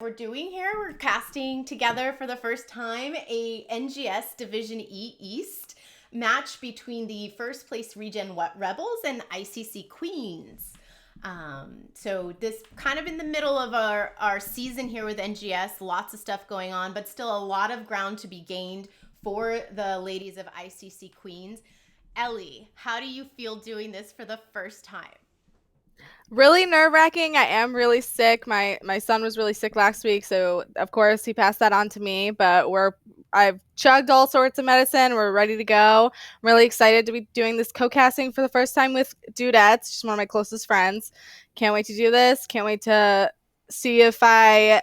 We're doing here, we're casting together for the first time a NGS Division E East match between the first place Regen Rebels and ICC Queens. So this kind of in the middle of our season here with NGS, lots of stuff going on, but still a lot of ground to be gained for the ladies of ICC Queens. Ellie, how do you feel doing this for the first time? Really nerve-wracking. I am really sick. My son was really sick last week, so of course he passed that on to me, but I've chugged all sorts of medicine. We're ready to go. I'm really excited to be doing this co-casting for the first time with Dudettes. She's one of my closest friends. Can't wait to do this. Can't wait to see if I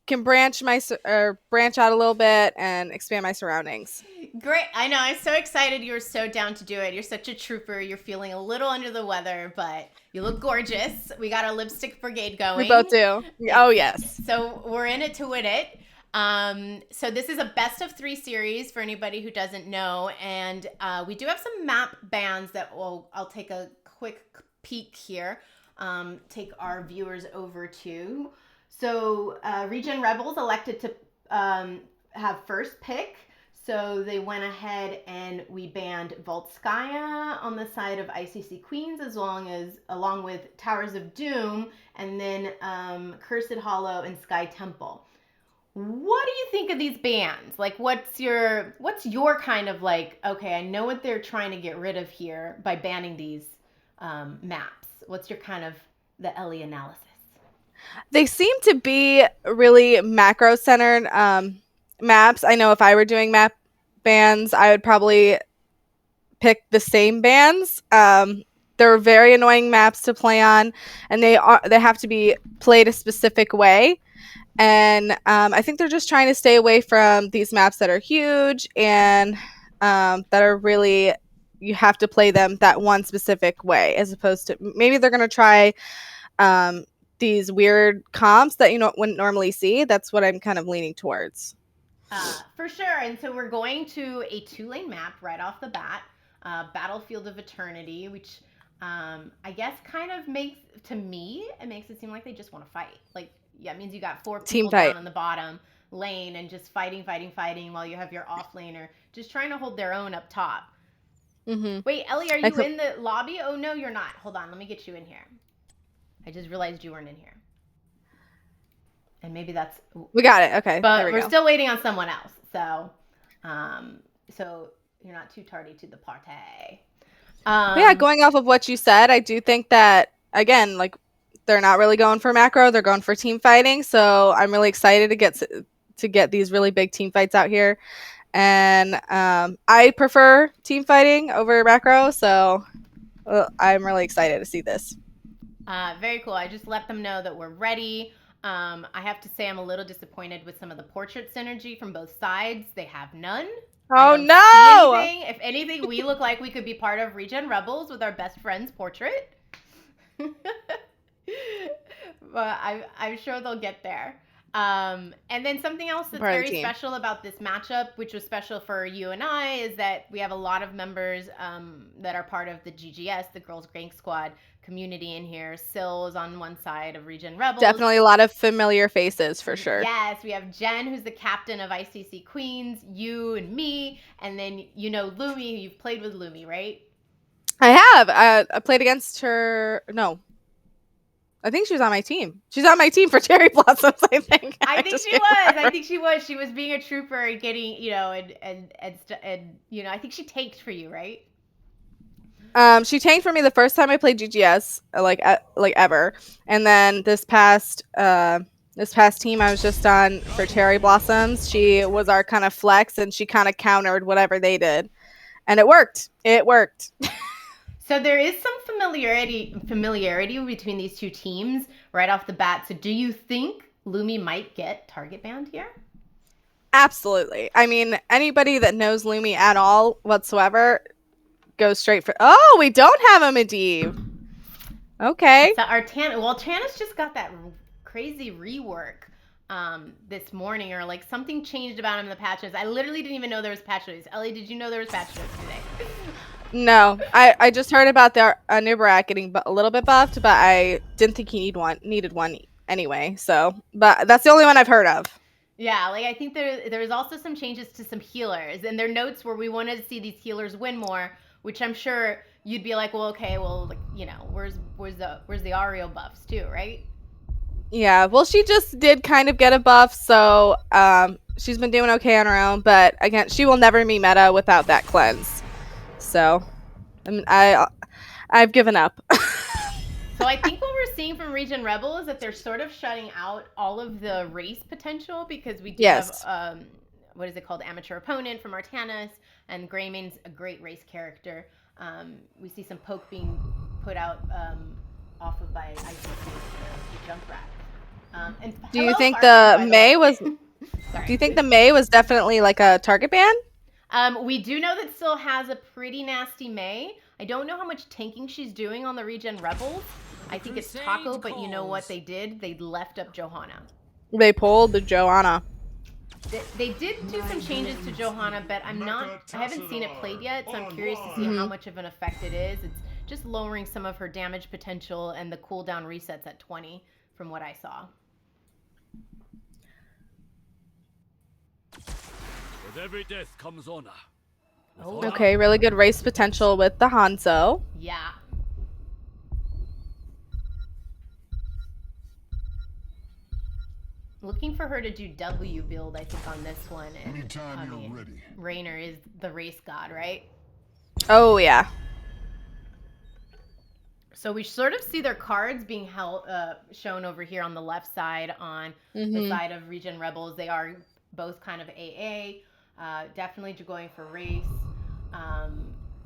can branch out a little bit and expand my surroundings. Great. I know. I'm so excited. You're so down to do it. You're such a trooper. You're feeling a little under the weather, but you look gorgeous. We got our lipstick brigade We both going. do. Oh, It's yes. so we're in it to win it. So this is a best of three series for anybody who doesn't know, and we do have some map bans that I'll take a quick peek here. Take our viewers over to. So Regen Rebels elected to have first pick. So they went ahead and we banned Voltskaya on the side of ICC Queens, along with Towers of Doom, and then Cursed Hollow and Sky Temple. What do you think of these bans? Like, what's your kind of like? Okay, I know what they're trying to get rid of here by banning these maps. What's your kind of the Ellie analysis? They seem to be really macro centered maps. I know if I were doing map bands, I would probably pick the same bands. They're very annoying maps to play on, and they have to be played a specific way. And I think they're just trying to stay away from these maps that are huge and that are really you have to play them that one specific way, as opposed to maybe they're going to try um, these weird comps that wouldn't normally see. That's what I'm kind of leaning towards. For sure. And so we're going to a two-lane map right off the bat, Battlefield of Eternity, which I guess kind of makes it seem like they just want to fight. Like, yeah, it means you got four Team people down fight. in the bottom lane and just fighting, fighting, fighting while you have your off laner just trying to hold their own up top. Mm-hmm. Wait, Ellie, are I you co- in the lobby? Oh, no, you're not. Hold on. Let me get you in here. I just realized you weren't in here. And maybe that's we got it. Okay, there but we we're go. still waiting on someone else. Um, so you're not too tardy to the party. But yeah, Um, going off of what you said, I do think that again, like they're not really going for macro; they're going for team fighting. So I'm really excited to get these really big team fights out here, and I prefer team fighting over macro. So I'm really excited to see this. very cool. I just let them know that we're ready. I have to say, I'm a little disappointed with some of the portrait synergy from both sides. They have none. I Oh don't see no! anything. If anything, we look like we could be part of Regen Rebels with our best friend's portrait. But I'm sure they'll get there. And then something else I'm that's part of the very team. special about this matchup, which was special for you and I, is that we have a lot of members that are part of the GGS, the Girls Gank Squad community in here. Syl is on one side of Regen Rebels. Definitely a lot of familiar faces for sure. Yes, we have Jen, who's the captain of ICC Queens, you and me, and then you know Lumi. You've played with Lumi, right? I have. I played against her. No, I think she was on my team. She's on my team for Cherry Blossoms. I think. I I think just she can't was. I remember. think she was. She was being a trooper and getting, and I think she tanked for you, right? She tanked for me the first time I played GGS, like ever, and then this past team I was just on for Cherry Blossoms. She was our kind of flex, and she kind of countered whatever they did, and it worked. It worked. So there is some familiarity between these two teams right off the bat. So do you think Lumi might get target banned here? Absolutely. I mean, anybody that knows Lumi at all whatsoever goes straight for. Oh, we don't have a Medivh. Okay. So our Tana's just got that crazy rework this morning, or like something changed about him in the patch notes. I literally didn't even know there was patch notes. Ellie, did you know there was patch notes today? No, I just heard about their Nubarak getting a little bit buffed, but I didn't think he needed one. anyway. So, but that's the only one I've heard of. Yeah, like I think there's also some changes to some healers, and their notes where we wanted to see these healers win more, which I'm sure you'd be like, well, okay, well, like, where's the Ario buffs too, right? Yeah, well, she just did kind of get a buff, so she's been doing okay on her own. But again, she will never be meta without that cleanse. So, I mean, I've given up. So I think what we're seeing from Regen Rebel is that they're sort of shutting out all of the race potential because we do have Yes. what is it called, Amateur Opponent from Artanis, and Greymane's a great race character. We see some poke being put out off of by ICC, the jump rat. And Do you hello, think Farfetch, the by the May way. was? Sorry. Do you think the May was definitely like a target ban? We do know that still has a pretty nasty May. I don't know how much tanking she's doing on the Regen Rebels. I think it's Taco, but you know what they did? They left up Johanna. They pulled the Joanna. They did do some changes to Johanna, but I haven't seen it played yet, so I'm curious to see how much of an effect it is. It's just lowering some of her damage potential, and the cooldown resets at 20 from what I saw. With every death comes honor. Oh, Okay, really good race potential with the Hanzo. yeah. Looking for her to do W build, I think, on this one. And Anytime you're ready. Raynor is the race god, right? Oh yeah. So we sort of see their cards being shown over here on the left side on the side of Regen Rebels. They are both kind of AA, definitely going for race.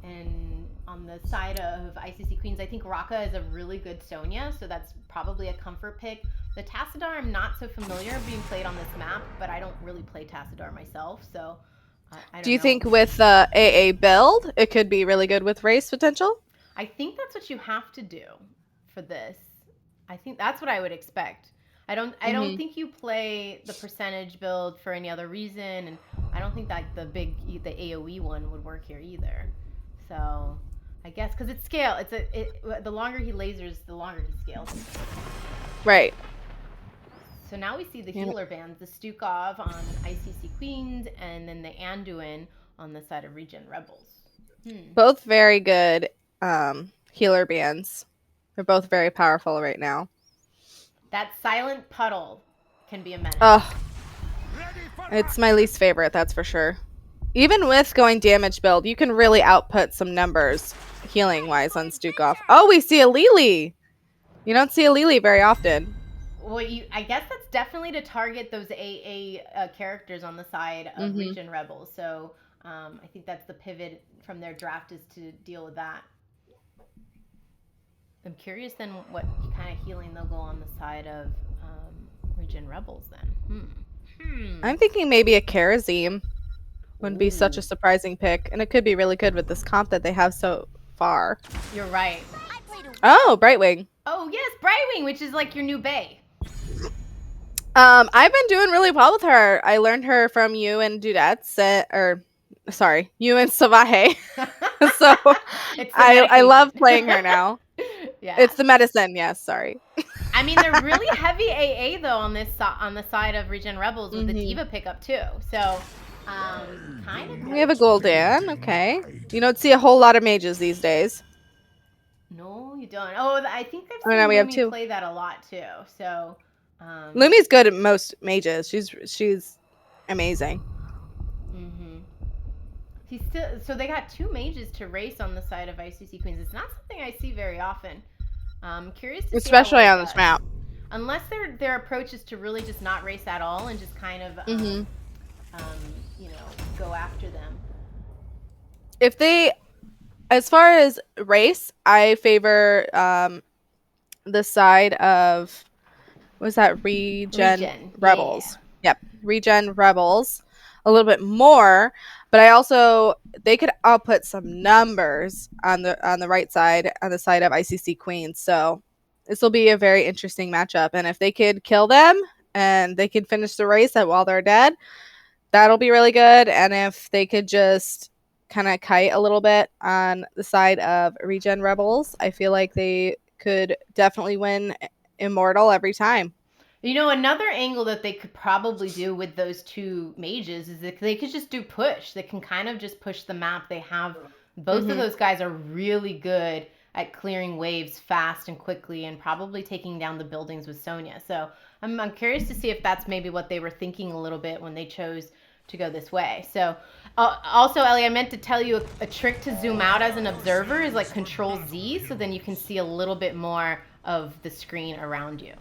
And on the side of ICC Queens, I think Raka is a really good Sonya, so that's probably a comfort pick. The Tassadar, I'm not so familiar being played on this map, but I don't really play Tassadar myself, so I don't Do you know. think with the AA build, it could be really good with race potential? I think that's what you have to do for this. I think that's what I would expect. I don't think you play the percentage build for any other reason, and I don't think that the AoE one would work here either. So I guess because it's scale, the longer he lasers, the longer he scales. Right. So now we see the healer bands, the Stukov on ICC Queens, and then the Anduin on the side of Regen Rebels. Both very good healer bands. They're both very powerful right now. That silent puddle can be a menace. Ugh. It's my least favorite, that's for sure. Even with going damage build, you can really output some numbers healing-wise on Stukov. Oh, we see a Lily! You don't see a Lily very often. Well, I guess that's definitely to target those AA characters on the side of Regen Rebels. So I think that's the pivot from their draft, is to deal with that. I'm curious then what kind of healing they'll go on the side of Regen Rebels then. I'm thinking maybe a Karazim wouldn't be such a surprising pick, and it could be really good with this comp that they have so far. You're right. Oh, Brightwing. Oh yes, Brightwing, which is like your new Bae. I've been doing really well with her. I learned her from you and Dudette, you and Savahe. So I love playing her now. Yeah. It's the medicine, yes, sorry. I mean, they're really heavy AA though on the side of Regen Rebels with the Diva pickup too. So kind of. We have a Gul'dan, okay. You don't see a whole lot of mages these days. No, you don't. Oh, I think I've seen no, we have Lumi two. play that a lot too. So Lumi's good at most mages. She's amazing. He's so they got two mages to race on the side of ICC Queens. It's not something I see very often. I'm curious to especially see on this map. Unless their approach is to really just not race at all and just kind of go after them. If they, as far as race, I favor the side of, was that Regen Rebels? Yeah. Yep, Regen Rebels a little bit more, but they could output some numbers on the right side, on the side of ICC Queens. So this will be a very interesting matchup, and if they could kill them and they can finish the race while they're dead, that'll be really good. And if they could just kind of kite a little bit on the side of Regen Rebels, I feel like they could definitely win Immortal every time. You know, another angle that they could probably do with those two mages is that they could just do push. They can kind of just push the map. They have both of those guys are really good at clearing waves fast and quickly and probably taking down the buildings with Sonya. So I'm curious to see if that's maybe what they were thinking a little bit when they chose to go this way. So also, Ellie, I meant to tell you a trick to zoom out as an observer is like Control Z, so then you can see a little bit more of the screen around you.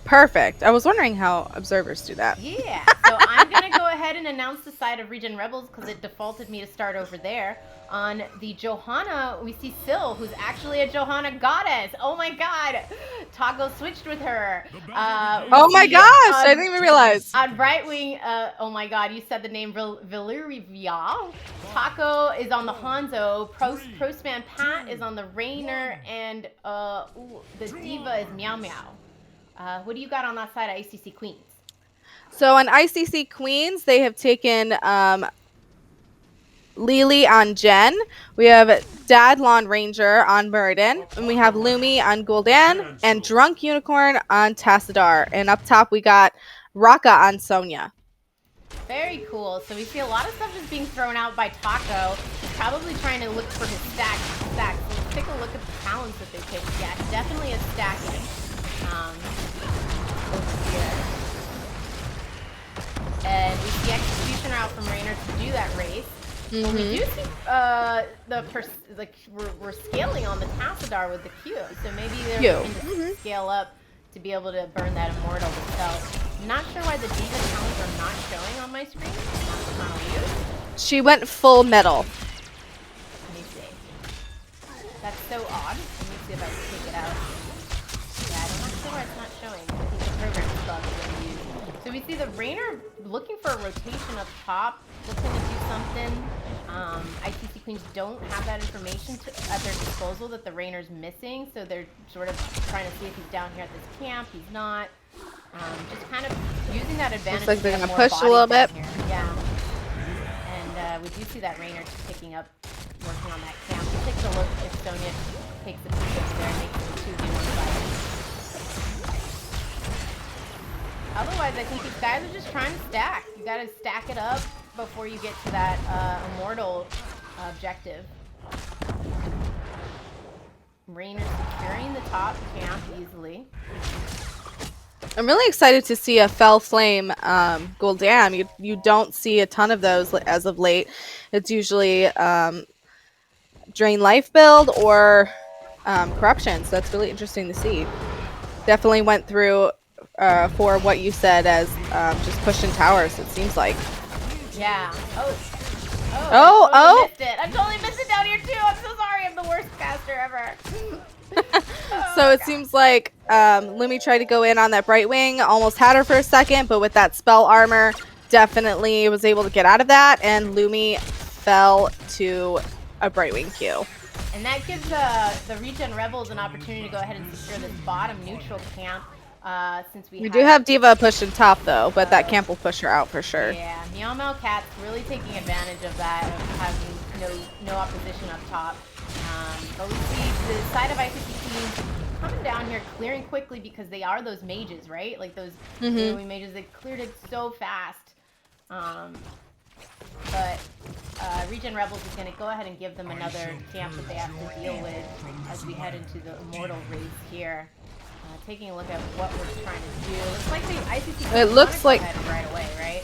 Perfect. I was wondering how observers do that. Yeah, so I'm going to go ahead and announce the side of Regen Rebels because it defaulted me to start over there. On the Johanna, we see Syl, who's actually a Johanna goddess. Oh my god. Taco switched with her. Oh my gosh, I didn't even realize. On Brightwing, oh my god, you said the name Valyria. Taco is on the Hanzo. Prostman Pat is on the Rainer. And the Diva is Meow Meow. What do you got on that side of ICC Queens? So on ICC Queens, they have taken Lily on Jen. We have Dadlon Ranger on Muradin. And we have Lumi on Gul'dan. And Drunk Unicorn on Tassadar. And up top, we got Raka on Sonya. Very cool. So we see a lot of stuff just being thrown out by Taco. He's probably trying to look for his stack. So let's take a look at the talents that they picked. Yeah, definitely a stacking. Over here. And we see Executioner out from Rainer to do that race. But we do see we're scaling on the Tassadar with the Q. So maybe they're looking to scale up to be able to burn that Immortal itself. I'm not sure why the Diva talents are not showing on my screen. That's kind of weird. She went full metal. Let me see. That's so odd. Let me see if I can take it out. Yeah, I'm not sure why it's not showing. I think the program's bugged when we use. So we see the Rainer looking for a rotation up top, looking to do something. ICC Queens don't have that information at their disposal that the Rainer's missing, so they're sort of trying to see if he's down here at this camp. He's not. Just kind of using that advantage. Looks like they're going to push a little bit. Here. Yeah. And we do see that Rainer just picking up, working on that camp. We'll take a look if Sonya takes the peek over there and makes it 2v1 fight. Otherwise, I think these guys are just trying to stack. You got to stack it up before you get to that Immortal objective. Rainer securing the top camp easily. I'm really excited to see a Fell Flame Gul'dan. You don't see a ton of those as of late. It's usually Drain Life build or Corruption, so that's really interesting to see. Definitely went through for what you said as just pushing towers, it seems like. Yeah. Oh. Missed it. I totally missed it down here too. I'm so sorry. I'm the worst caster ever. So it seems like Lumi tried to go in on that Brightwing, almost had her for a second, but with that spell armor, definitely was able to get out of that, and Lumi fell to a Brightwing Q. And that gives the Regen Rebels an opportunity to go ahead and secure this bottom neutral camp. Since we do have Diva pushing top though, but that camp will push her out for sure. Yeah, Meow Meow Cat's really taking advantage of that, of having no opposition up top. But we see the side of ICC team coming down here, clearing quickly because they are those mages, right? Like those AoE mages, they cleared it so fast. But Regen Rebels is going to go ahead and give them another camp that they have to deal with as we head into the Immortal race here. Taking a look at what we're trying to do. Looks like the ICC. It looks like right away, right?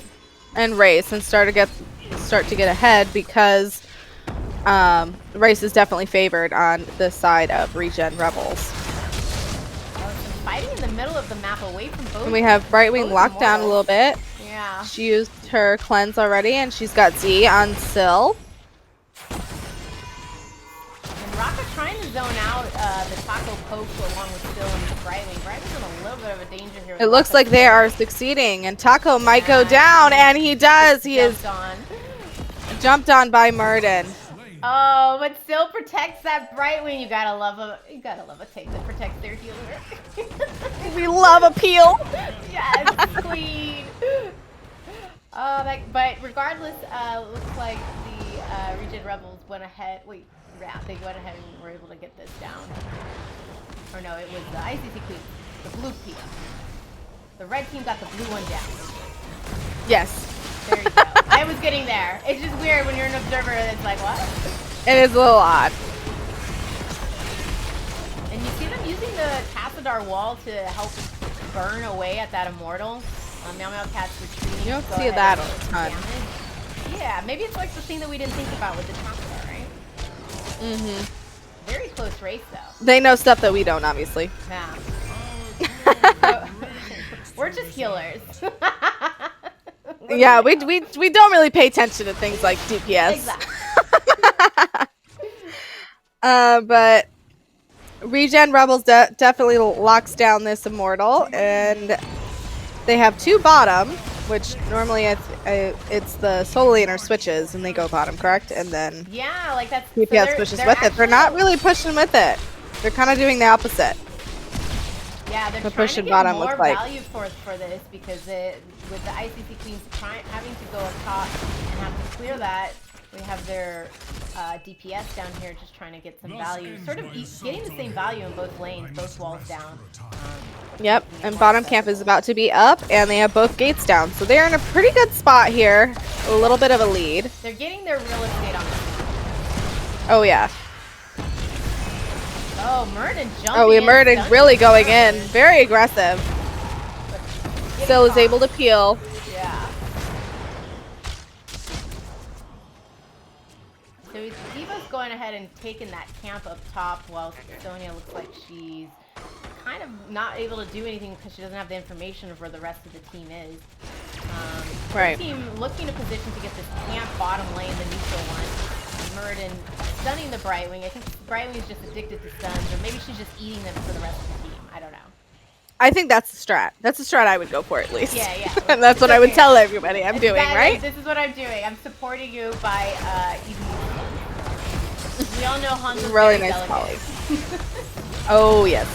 And race and start to get ahead because race is definitely favored on the side of Regen Rebels. Some fighting in the middle of the map away from both. And we have Brightwing locked down a little bit. Yeah. She used her cleanse already, and she's got Z on Syl. Raka trying to zone out the Taco Poke along with Syl and Brightwing. Brightwing's in a little bit of a danger here. It looks like they are succeeding, and Taco might go down, and he does. He is jumped on by Muradin. Oh, but Syl protects that Brightwing. You gotta love a take that protects their healer. We love a peel. Yes, queen. But regardless, looks like the Regen Rebels went ahead. Wait. Yeah, they went ahead and were able to get this down. Or no, it was the ICC Queen, the blue Pia. The red team got the blue one down. Yes. There you go. I was getting there. It's just weird when you're an observer. It's like, what? It is a little odd. And you see them using the Tassadar wall to help burn away at that immortal. Meow Meow Cat's retreating. You don't Go see ahead that and all the take time. damage. Yeah, maybe it's like the thing that we didn't think about with the Tassadar, right? Mm-hmm. Very close race, though. They know stuff that we don't, obviously. Yeah. So, we're just healers. Yeah, we don't really pay attention to things like DPS. Exactly. But Regen Rebels definitely locks down this immortal, and they have 2 bottom, which normally it's the soul laner switches and they go bottom, correct? And then Yeah, like that's DPS pushes with it. They're not really pushing with it. They're kind of doing the opposite. Yeah, they're The trying push to and get bottom more looks like. value for this because with the ICC queens having to go up top and have to clear that, we have their DPS down here just trying to get some value, sort of getting the same value in both lanes, both walls down. Yep, and bottom camp is about to be up, and they have both gates down, so they're in a pretty good spot here. A little bit of a lead. They're getting their real estate on this. Oh yeah. Oh, Murden jumping. Oh, we Murden stunning really going in, Murden. very aggressive. Still is able to peel. Yeah. So Diva's going ahead and taking that camp up top while Sonya looks like she's kind of not able to do anything because she doesn't have the information of where the rest of the team is. Right. The team looking to position to get this camp bottom lane, the neutral one. Murden stunning the Brightwing. I think Brightwing is just addicted to stuns, or maybe she's just eating them for the rest of the team. I don't know. I think that's the strat. That's the strat I would go for at least. Yeah, yeah. And that's what I would tell everybody I'm doing, right? This is what I'm doing. I'm supporting you by eating. We all know Hanzo's Really very nice delicate. Oh yes.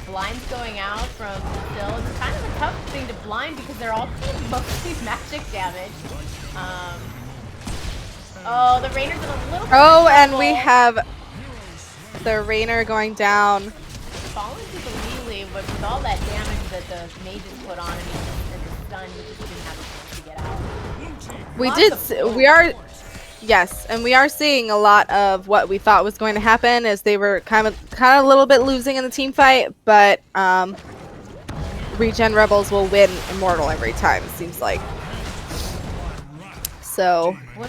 Blinds going out from Still. It's kind of a tough thing to blind because they're all mostly magic damage. Oh, the Rainer's in a little bit Oh, of and we trouble. have the Rainer going down. Fallen to the melee, but with all that damage that the mages put on him and the stun, he just didn't have a chance to get out. Yes, and we are seeing a lot of what we thought was going to happen as they were kind of a little bit losing in the team fight, but Regen Rebels will win Immortal every time, it seems like. So we'll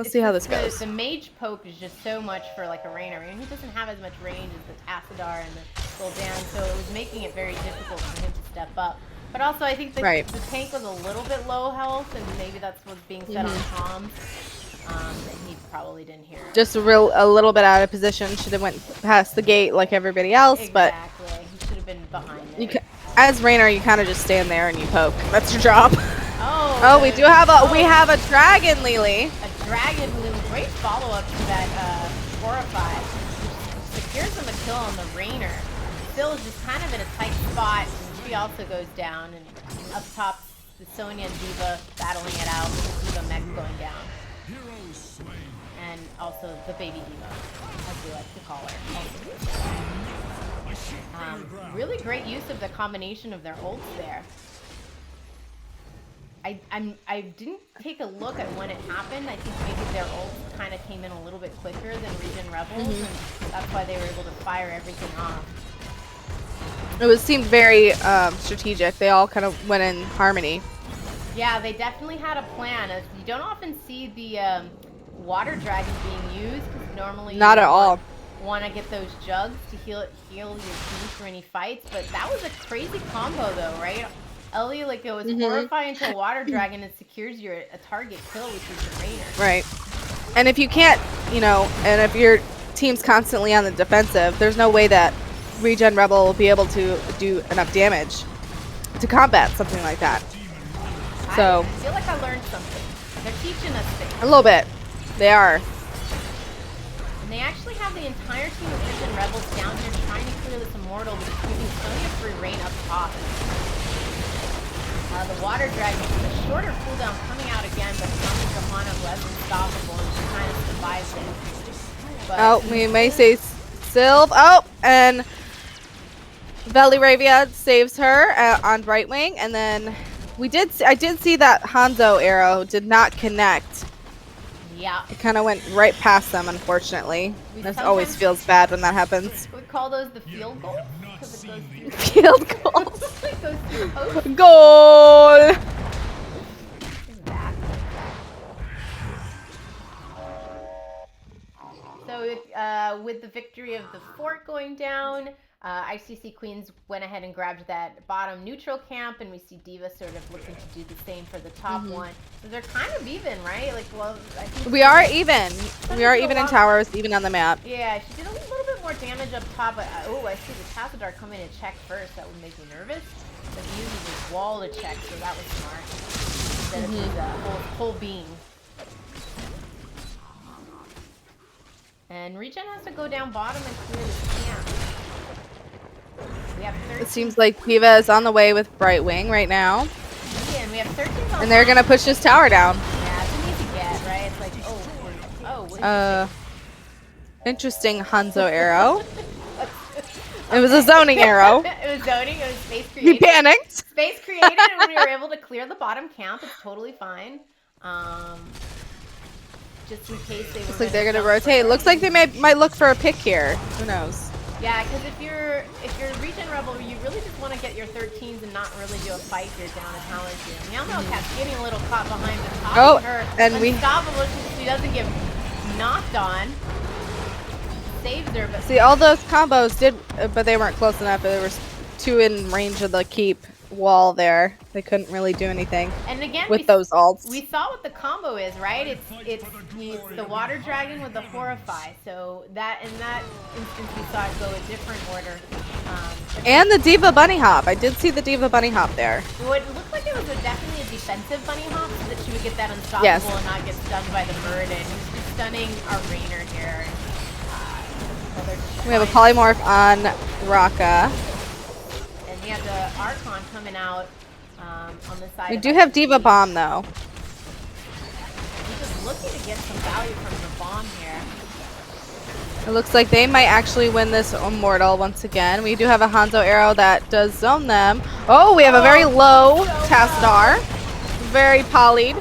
see how this goes. The mage poke is just so much for like a Rainer. He doesn't have as much range as the Tassadar and the Gul'dan, so it was making it very difficult for him to step up. But also, I think the tank was a little bit low health, and maybe that's what's being said on comms. That he probably didn't hear. Just a little bit out of position. Should have went past the gate like everybody else, but exactly. He should have been behind there. As Rainer, you kind of just stand there and you poke. That's your job. Oh, we have a dragon, Lily. A dragon, Lily. Great follow up to that Horrify. Secures him a kill on the Rainer. Still is just kind of in a tight spot. She also goes down, and up top, the Sonya and Diva battling it out. Diva mech going down. And also the baby Diva, as we like to call her. Really great use of the combination of their ults there. I didn't take a look at when it happened. I think maybe their ults kind of came in a little bit quicker than Regen Rebels, and that's why they were able to fire everything off. It seemed very strategic. They all kind of went in harmony. Yeah, they definitely had a plan. As you don't often see the water dragon being used, because normally not at all. Want to get those jugs to heal your team for any fights, but that was a crazy combo though, right? Ellie, like it was horrifying to a water dragon and secures a target kill, which is the Rainer. Right. And if you can't, and if your team's constantly on the defensive, there's no way that Regen Rebel will be able to do enough damage to combat something like that. So I feel like I learned something. They're teaching us things. A little bit. They are. And they actually have the entire team of Regen Rebels down here trying to clear this Immortal, but it's giving Sonya free reign up top. The Water Dragon with a shorter cooldown coming out again, but Sonya Johanna, who has unstoppable, and she kind of survives it. But we may say Sylve. Oh, and Veliravia saves her on right wing, and then I did see that Hanzo arrow did not connect. Yeah. It kind of went right past them, unfortunately. This always feels bad when that happens. We call those the field goals because it goes through. Field goals. It goes through post. Goal. Exactly. So with the victory of the fort going down, ICC Queens went ahead and grabbed that bottom neutral camp, and we see Diva sort of looking to do the same for the top one. So they're kind of even, right? Like, well, I think we are even. We are even in towers, even on the map. Yeah, she did a little bit more damage up top, but oh, I see the Tassadar come in and check first. That would make me nervous. But he uses his wall to check, so that was smart. Instead of his whole beam. And Regen has to go down bottom and clear this camp. We have 13. It seems like Diva is on the way with Brightwing right now. Yeah, and we have 13. And they're gonna push this tower down. Yeah, it's an easy get, right? It's like, what did you interesting Hanzo arrow. It was a zoning arrow. It was zoning. It was space created. He panicked. Space created, and we were able to clear the bottom camp. It's totally fine. Just in case they were. Looks like they're gonna rotate. Looks like they might look for a pick here. Who knows? Yeah, because if you're Regen Rebel, you really just want to get your 13s and not really do a fight here down at Howler's here. Meow Meow Cat's getting a little caught behind the top of her. And unstoppable. She doesn't get knocked on. Saves her, but see all those combos did, but they weren't close enough. There was two in range of the keep wall there. They couldn't really do anything. And again, with those ults. We saw what the combo is, right? It's the water dragon with the horrify. So in that instance, we saw it go a different order. And the Diva bunny hop. I did see the Diva bunny hop there. So it looked like it was definitely a defensive bunny hop, so that she would get that unstoppable and not get stunned by the bird. And he's just stunning our Rainer here. We have a polymorph on Raka. And we have the Archon coming out on the side. We do have Diva bomb though. He's just looking to get some value from the bomb here. It looks like they might actually win this Immortal once again. We do have a Hanzo arrow that does zone them. Oh, we have a very low Tassadar. Very polyed.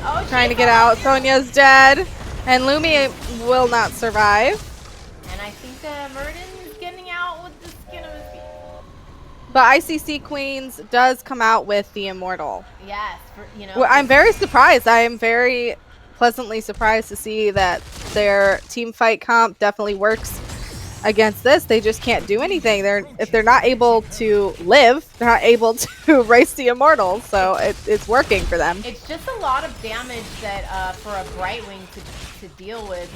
Oh, trying to get out. Sonya's dead. And Lumi will not survive. And I think Murden is getting out with the skin of his feet. But ICC Queens does come out with the Immortal. Yes, Well, I'm very surprised. I am very pleasantly surprised to see that their team fight comp definitely works against this. They just can't do anything. If they're not able to live, they're not able to race the Immortal. So it's working for them. It's just a lot of damage that for a Brightwing to deal with.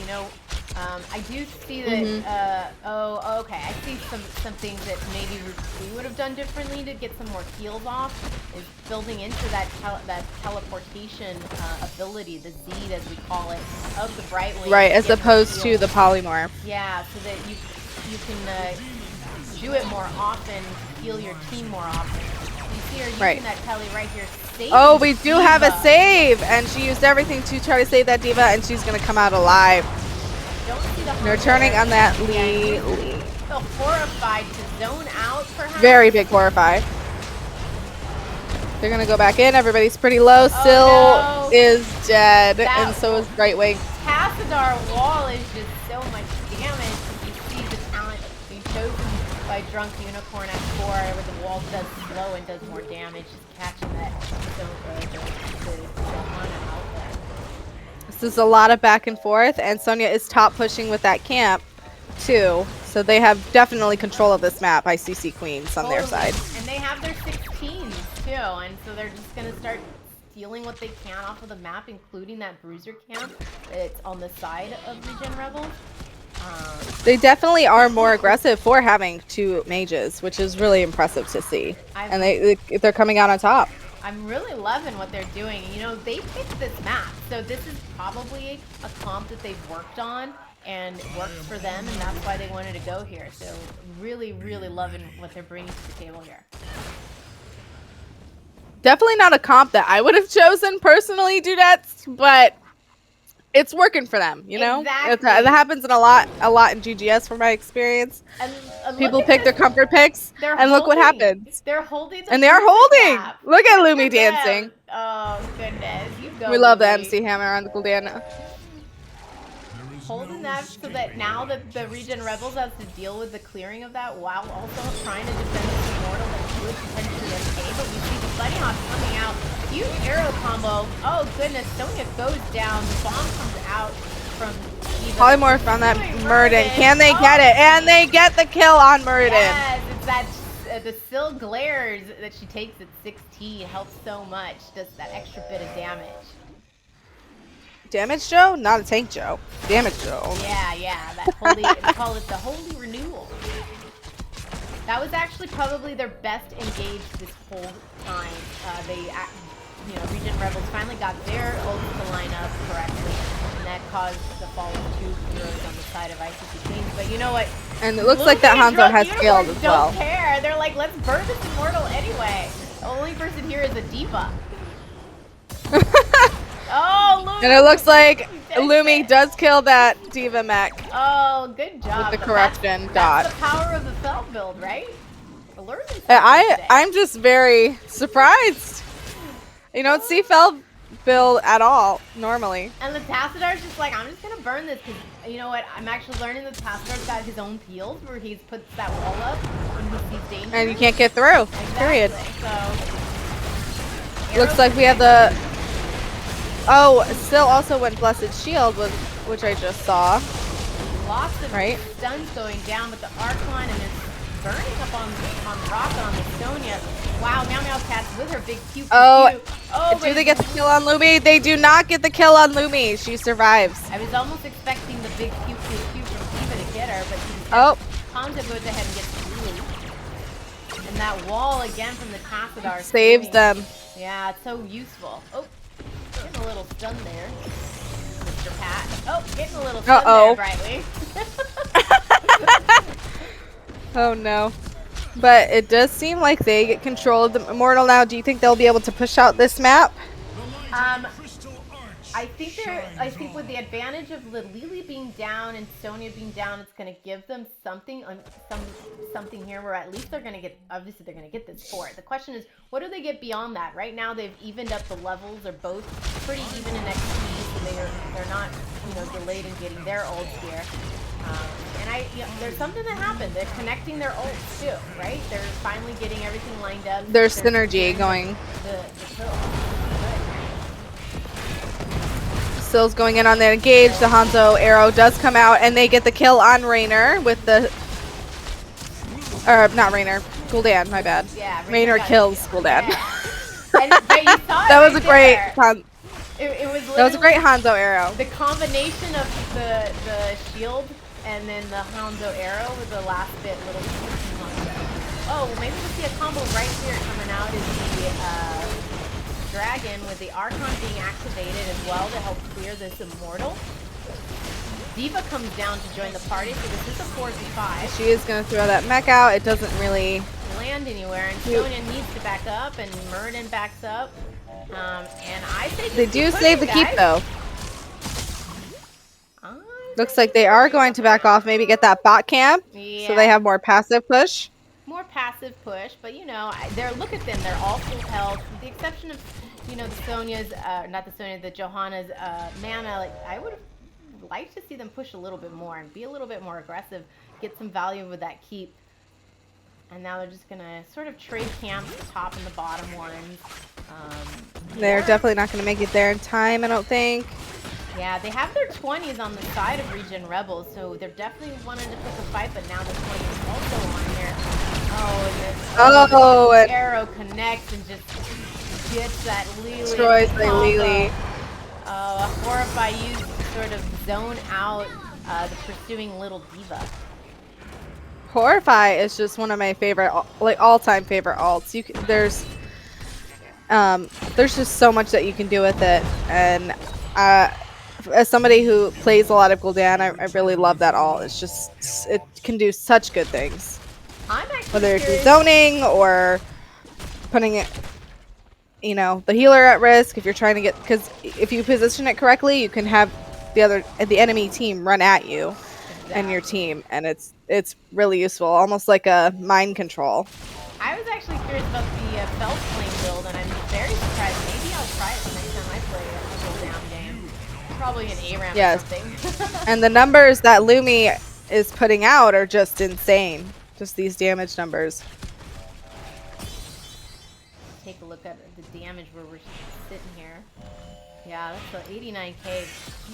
I do see that. Okay. I see some things that maybe we would have done differently to get some more heals off. Is building into that teleportation ability, the Z as we call it, of the Brightwing. Right, as opposed to the polymorph. Yeah, so that you can do it more often, heal your team more often. You see her using that Telly right here. Oh, we do have a save, and she used everything to try to save that Diva, and she's gonna come out alive. They're turning on that Lee. So horrified to zone out, perhaps. Very big horrify. They're gonna go back in. Everybody's pretty low. Syl is dead, and so is Brightwing. Tassadar wall is just so much damage. You see the talent being chosen by Drunk Unicorn at 4, where the wall does slow and does more damage, just catching that out. This is a lot of back and forth, and Sonya is top pushing with that camp too. So they have definitely control of this map, ICC Queens on their side. And they have their 16s too, and so they're just gonna start stealing what they can off of the map, including that bruiser camp that's on the side of Regen Rebels. They definitely are more aggressive for having 2 mages, which is really impressive to see. And they're coming out on top. I'm really loving what they're doing. They picked this map, so this is probably a comp that they've worked on and it works for them, and that's why they wanted to go here. So really, really loving what they're bringing to the table here. Definitely not a comp that I would have chosen personally, Dudettes, but it's working for them, you know? Exactly. That happens in a lot in GGS from my experience. And People look at pick their this. comfort picks, They're and look what holding. happens. They're holding the And they are music holding! map. Look at Look Lumi them. dancing. Oh, goodness. You go, We love the Lumi. MC Hammer on the Gul'dan. Holding that so that now that the Regen Rebels has to deal with the clearing of that while also trying to defend this Immortal that could potentially escape. But we see the Bunny Hawk coming out. Huge arrow combo. Oh, goodness. Sonya goes down. The bomb comes out from Eva. Polymorph on that Murden. Can they get it? And they get the kill on Murden. Yes, it's that the Syl glares that she takes at 16 helps so much. Does that extra bit of damage. Damage Joe? Not a tank Joe. Damage Joe. Yeah, that holy, we call it the holy renewal. That was actually probably their best engaged this whole time. Regen Rebels finally got their ults to line up correctly, and that caused the fall of 2 heroes on the side of ICC Kings. But you know what? And it looks like that Hanzo has killed as well. Don't care. They're like, let's burn this Immortal anyway. The only person here is a diva. Oh, Lumi. And it looks like Lumi does kill that Diva mech. Oh, good job. With the corruption dot. That's the power of the Feld build, right? Learning today. I'm just very surprised. You don't see Feld build at all normally. And the Tassadar's just like, I'm just gonna burn this because you know what? I'm actually learning that Tassadar's got his own peels where he puts that wall up when he sees danger. And you can't get through. Exactly. Period. So looks like we have the. Oh, Syl also went Blessed Shield, which I just saw. Lots of stuns going down with the Archon, and it's burning up on the Rocket on the Sonya. Wow, Meow Meow Cat's with her big pew. Oh, do they get the kill on Lumi? They do not get the kill on Lumi. She survives. I was almost expecting the big pew from Eva to get her, but Hanzo goes ahead and gets through. And that wall again from the Tassadar saves them. Yeah, it's so useful. Oh. Getting a little stun there, Mr. Pat. Oh, getting a little stun there, Brightly. Oh no. But it does seem like they get control of the Immortal now. Do you think they'll be able to push out this map? I think with the advantage of Lily being down and Sonya being down, it's going to give them something here where at least they're going to get, obviously they're going to get this fort. The question is, what do they get beyond that? Right now they've evened up the levels. They're both pretty even in XP, so they're not, delayed in getting their ults here. There's something that happened. They're connecting their ults too, right? They're finally getting everything lined up. There's synergy going. The kill. Syl's going in on the engage. The Hanzo arrow does come out, and they get the kill on Raynor with the. Or not Raynor, Gul'dan. My bad. Yeah, Raynor kills Gul'dan. Yeah. That was a great. That was a great Hanzo arrow. The combination of the shield and then the Hanzo arrow with the last bit little. Oh, well, maybe we'll see a combo right here coming out. Is the Dragon with the Archon being activated as well to help clear this Immortal. Diva comes down to join the party, so this is a 4v5. She is going to throw that mech out. It doesn't really land anywhere, and Sonya needs to back up, and Murden backs up. And I say they do save the keep though. Looks like they are going to back off, maybe get that bot camp, so they have more passive push. More passive push, but look at them. They're all full health, with the exception of the Sonya's, not the Sonya, the Johanna's mana. I would have liked to see them push a little bit more and be a little bit more aggressive, get some value with that keep. And now they're just gonna sort of trade camps, the top and the bottom ones. They're definitely not gonna make it there in time, I don't think. Yeah, they have their 20s on the side of Regen Rebels, so they're definitely wanting to pick a fight, but now the 20 is also on here. Oh, and the arrow connects and just gets that Lily. Destroys the Lily. Horrify used to sort of zone out the pursuing little Diva. Horrify is just one of my favorite, all-time favorite alts. There's just so much that you can do with it, and as somebody who plays a lot of Gul'dan, I really love that alt. It can do such good things. Whether it's zoning or putting it, the healer at risk if you're trying to get, because if you position it correctly, you can have the enemy team run at you and your team, and it's really useful, almost like a mind control. I was actually curious about the Felt Flame build, and I'm very surprised. Maybe I'll try it the next time I play a full down game. Probably an ARAM Yes. or something. And the numbers that Lumi is putting out are just insane. Just these damage numbers. Take a look at the damage where we're sitting here. Yeah, that's the 89k.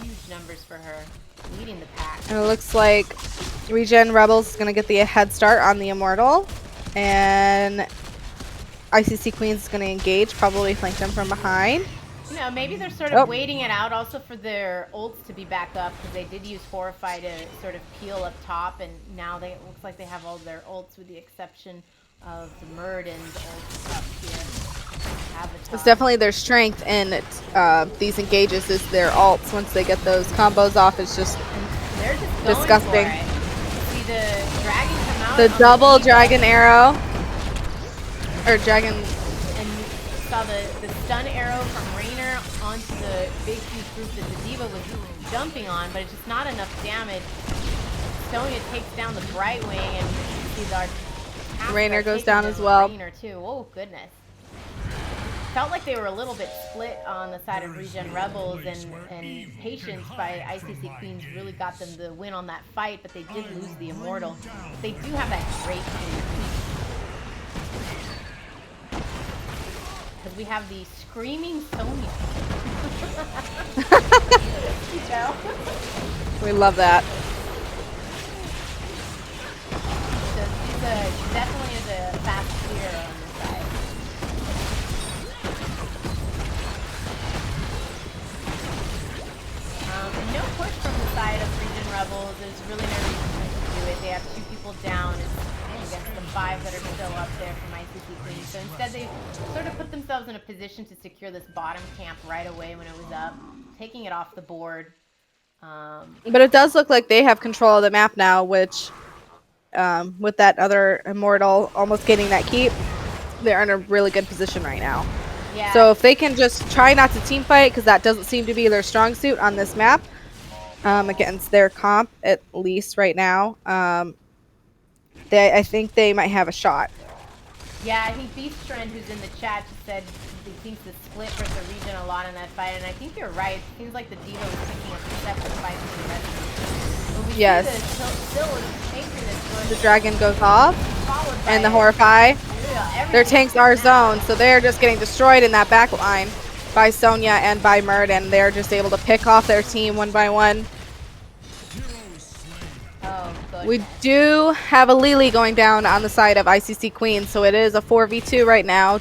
Huge numbers for her. Leading the pack. And it looks like Regen Rebels is going to get the head start on the Immortal. And ICC Queen's is going to engage, probably flank them from behind. You know, maybe they're sort of waiting it out also for their ults to be back up, because they did use Horrify to sort of peel up top, and now it looks like they have all their ults with the exception of the Murden's ults up here. Avatar. It's definitely their strength in these engages is their ults. Once they get those combos off, it's just They're just disgusting. Going for it. See the dragon come out. The double dragon arrow. Or dragon. And you saw the stun arrow from Raynor onto the big huge group that the D.Va was jumping on, but it's just not enough damage. Sonya takes down the Brightwing, and you see our Raynor goes down as well. Raynor too. Oh goodness. Felt like they were a little bit split on the side of Regen Rebels, and Patience by ICC Queens really got them the win on that fight, but they did lose the Immortal. They do have that great because we have the Screaming Sonya. You know? We love that. So she definitely is a fast clear on this side. No push from the side of Regen Rebels. There's really no reason to do it. They have 2 people down against the 5 that are still up there from ICC Queens. So instead they sort of put themselves in a position to secure this bottom camp right away when it was up, taking it off the board. But it does look like they have control of the map now, which with that other Immortal almost getting that keep, they're in a really good position right now. Yeah. So if they can just try not to team fight, because that doesn't seem to be their strong suit on this map, against their comp, at least right now, I think they might have a shot. Yeah, I think Beast Trend, who's in the chat, just said he thinks the split versus the Regen a lot in that fight, and I think you're right. It seems like the D.Va was picking up a separate fight from the rest of them. Yes. The dragon goes off, and the Horrify. Their tanks are zoned, so they're just getting destroyed in that back line by Sonya and by Murd, and they're just able to pick off their team one by one. We do have a Lily going down on the side of ICC Queen, so it is a 4v2 right now.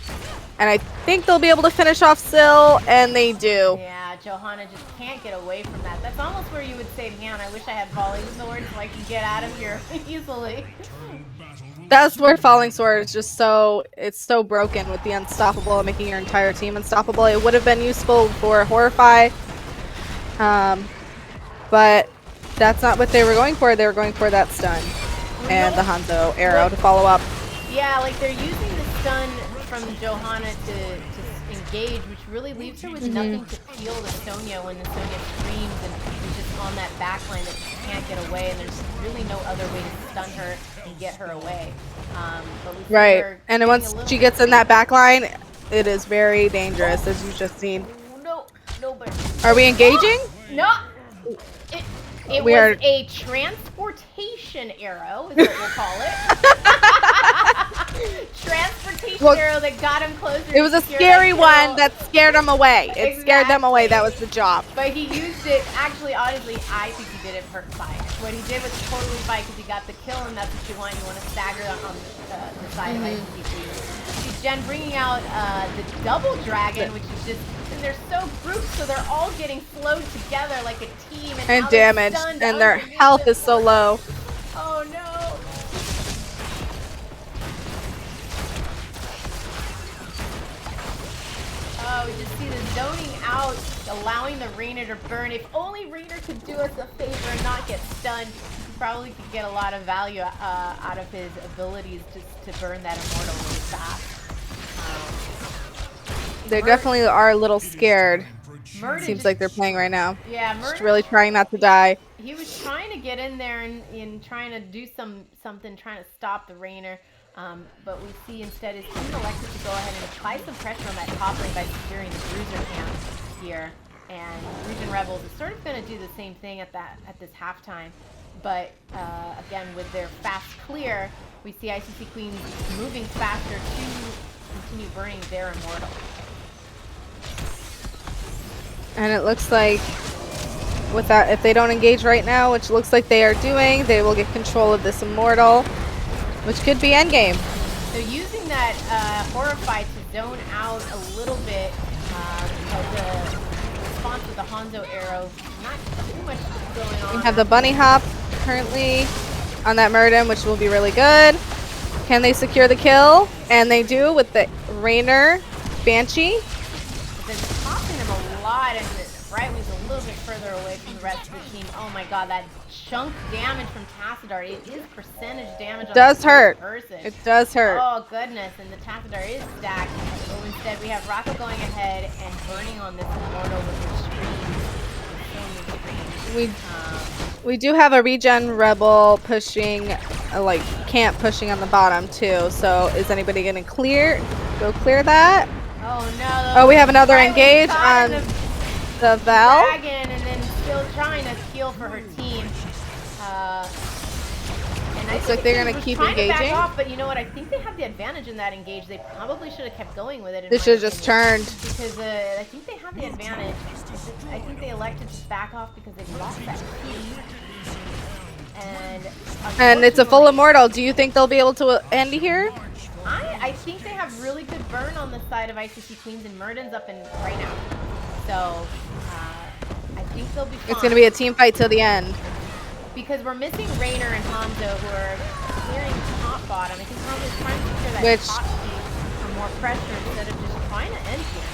And I think they'll be able to finish off Syl, and they do. Yeah, Johanna just can't get away from that. That's almost where you would say, man, I wish I had Falling Sword so I could get out of here easily. That's where Falling Sword is just it's so broken with the Unstoppable and making your entire team unstoppable. It would have been useful for Horrify, but that's not what they were going for. They were going for that stun and the Hanzo arrow to follow up. Yeah, like they're using the stun from Johanna to engage, which really leaves her with nothing to peel the Sonya when the Sonya screams and is just on that backline that she can't get away, and there's really no other way to stun her and get her away. But we right, and once she gets in that backline, it is very dangerous, as you've just seen. No, but... Are we engaging? No! It was a transportation arrow, is what we'll call it. Transportation arrow that got him closer. It was a scary one that scared him away. It scared them away. That was the job. But he used it. Actually, honestly, I think he did it for fine. What he did was totally fine because he got the kill, and that's what you want. You want to stagger on the side of ICC. See Jen bringing out the double dragon, which is just. They're so grouped, so they're all getting flowed together like a team. And damaged, and their health is so low. Oh no! Oh, we just see the zoning out, allowing the Raynor to burn. If only Raynor could do us a favor and not get stunned, he probably could get a lot of value out of his abilities just to burn that Immortal really fast. They definitely are a little scared Murden Seems just, like they're playing right now. yeah, Just Murden. really trying not to die. He was trying to get in there and trying to do something, trying to stop the Rainer. But we see instead his team elected to go ahead and apply some pressure on that top lane by securing the bruiser camp here. And Regen Rebels is sort of going to do the same thing at this halftime. But again, with their fast clear, we see ICC Queens moving faster to continue burning their Immortal. And it looks like with that, if they don't engage right now, which looks like they are doing, they will get control of this Immortal, which could be endgame. So using that Horrify to zone out a little bit of the response with the Hanzo arrow, not too much going on. We have the Bunny Hop currently on that Murden, which will be really good. Can they secure the kill? And they do with the Rainer Banshee. They're topping him a lot, and Brightwing's a little bit further away from the rest of the team. Oh my god, that chunk damage from Tassadar. It is percentage damage on Does the hurt. person. It does hurt. Oh goodness, and the Tassadar is stacked. But instead we have Rocco going ahead and burning on this Immortal with the streams. We do have a Regen Rebel pushing, like camp pushing on the bottom too. So is anybody gonna go clear that? Oh no. Oh, we have another Brightwing's engage caught on in the Val. Dragon, and then still trying to heal for her team. And Looks like they're gonna keep engaging. Back off, but you know what? I think they have the advantage in that engage. They probably should have kept going with it. They should have just turned. Because I think they have the advantage. I think they elected to back off because they lost that key. And it's a full Immortal. Do you think they'll be able to end here? I think they have really good burn on the side of ICC Queens, and Murden's up and right now. So I think they'll be fine. It's going to be a team fight till the end. Because we're missing Rainer and Hanzo, who are clearing top bottom. I think Hanzo's trying to secure that top team for more pressure instead of just trying to end here.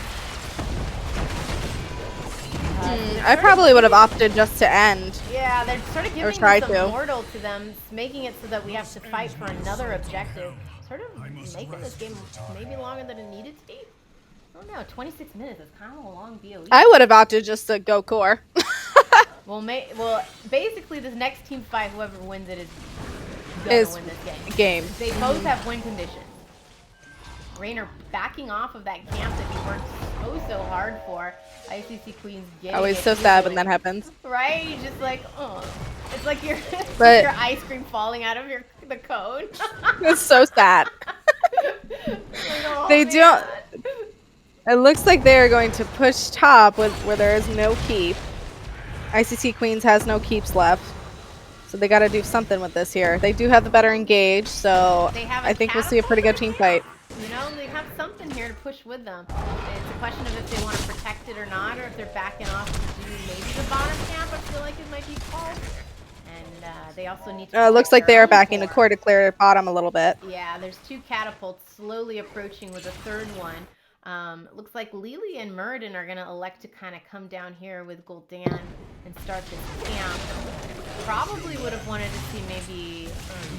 I probably would have opted just to end. Yeah, they're sort of giving this Immortal to them, making it so that we have to fight for another objective. Sort of making this game maybe longer than it needed to be. I don't know, 26 minutes is kind of a long BOE. I would have opted just to go core. Well, basically, this next team fight, whoever wins it is gonna win this game. They both have win conditions. Rainer backing off of that camp that he worked so hard for. ICC Queens getting Always so sad when that happens. Right? You're just like, oh. It's like your ice cream falling out of the cone. It's so sad. Like, oh, they don't. It looks like they are going to push top where there is no keep. ICC Queens has no keeps left. So they got to do something with this here. They do have the better engage, so I think we'll see a pretty good team fight. You know, they have something here to push with them. It's a question of if they want to protect it or not, or if they're backing off to do maybe the bottom camp. I feel like it might be called. And they also need to... looks like they are backing the core to clear bottom a little bit. Yeah, there's two catapults slowly approaching with a third one. Looks like Lily and Murden are going to elect to kind of come down here with Gul'dan and start this camp. Probably would have wanted to see maybe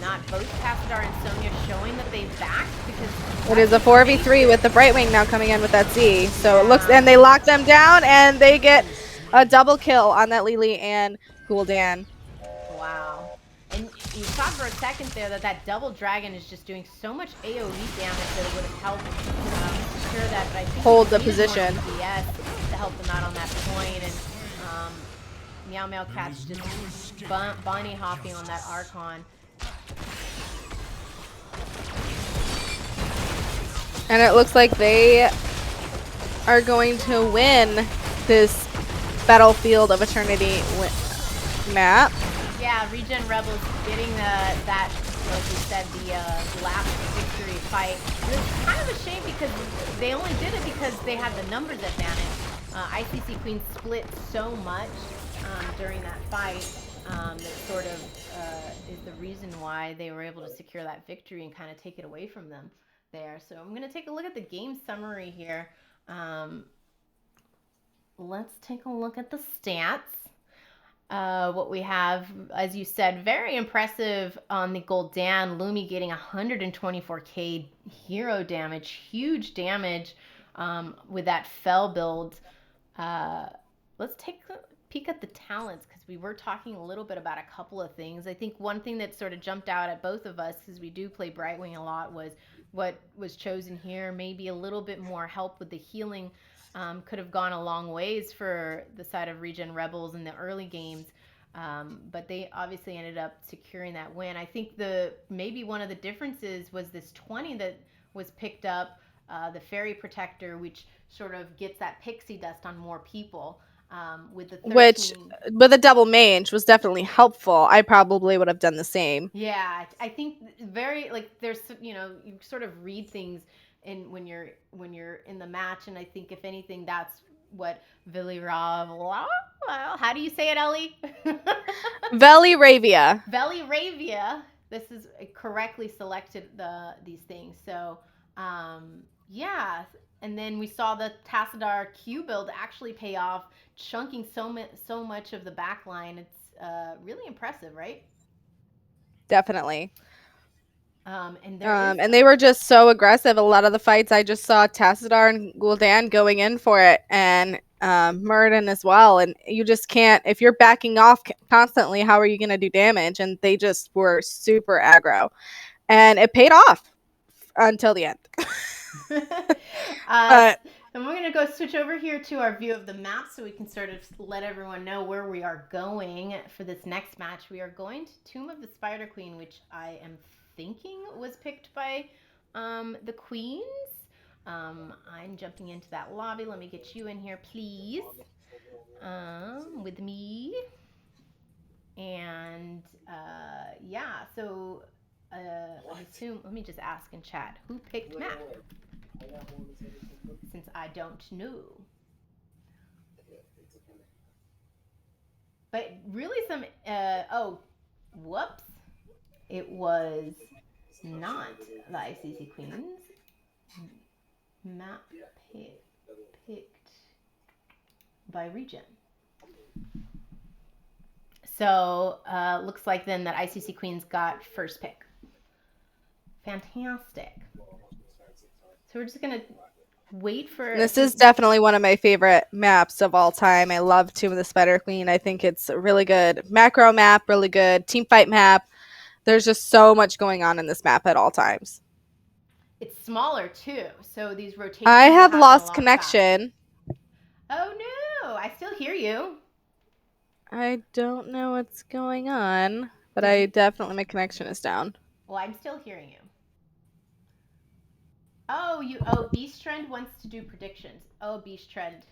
not both Tassadar and Sonya showing that they backed, because it is a 4v3 with the Brightwing now coming in with that Z. So it looks, and they lock them down and they get a double kill on that Lily and Gul'dan. Wow. And you saw for a second there that double dragon is just doing so much AoE damage that it would have helped secure that. But I think hold the position. Yes, to help them out on that point. And Meow Meow Cat's just bunny hopping on that Archon. And it looks like they are going to win this Battlefield of Eternity map. Yeah, Regen Rebels getting that, like we said, the last victory fight. It was kind of a shame because they only did it because they had the numbers advantage. ICC Queen split so much during that fight that sort of is the reason why they were able to secure that victory and kind of take it away from them there. So I'm going to take a look at the game summary here. Let's take a look at the stats. What we have, as you said, very impressive on the Gul'dan. Lumi getting 124k hero damage, huge damage with that fell build. Let's take a peek at the talents because we were talking a little bit about a couple of things. I think one thing that sort of jumped out at both of us, because we do play Brightwing a lot, was what was chosen here. Maybe a little bit more help with the healing could have gone a long ways for the side of Regen Rebels in the early games. But they obviously ended up securing that win. I think maybe one of the differences was this 20 that was picked up, the Fairy Protector, which sort of gets that pixie dust on more people. With the 13. Which, with a double mage, was definitely helpful. I probably would have done the same. Yeah, I think there's you sort of read things when you're in the match, and I think if anything that's what how do you say it, Ellie? Veliravia. Veliravia. This is correctly selected these things. So yeah, and then we saw the Tassadar Q build actually pay off, chunking so much of the back line. It's really impressive, right? Definitely. And they were just so aggressive. A lot of the fights I just saw Tassadar and Gul'dan going in for it, and Muradin as well. And you just can't, if you're backing off constantly, how are you going to do damage? And they just were super aggro. And it paid off until the end. And we're going to go switch over here to our view of the map so we can sort of let everyone know where we are going for this next match. We are going to Tomb of the Spider Queen, which I am thinking was picked by the Queens. I'm jumping into that lobby. Let me get you in here, please, with me. And yeah, so I assume, let me just ask in chat, who picked map? Since I don't know. But really oh, whoops. It was not the ICC Queens. Map picked by Regen. So looks like then that ICC Queens got first pick. Fantastic. So we're just going to wait for... This is definitely one of my favorite maps of all time. I love Tomb of the Spider Queen. I think it's a really good macro map, really good team fight map. There's just so much going on in this map at all times. It's smaller too, so these rotations... I have lost connection. Faster. Oh no, I still hear you. I don't know what's going on, but I definitely, my connection is down. Well, I'm still hearing you. Oh, Beast Trend wants to do predictions. Oh, Beast Trend.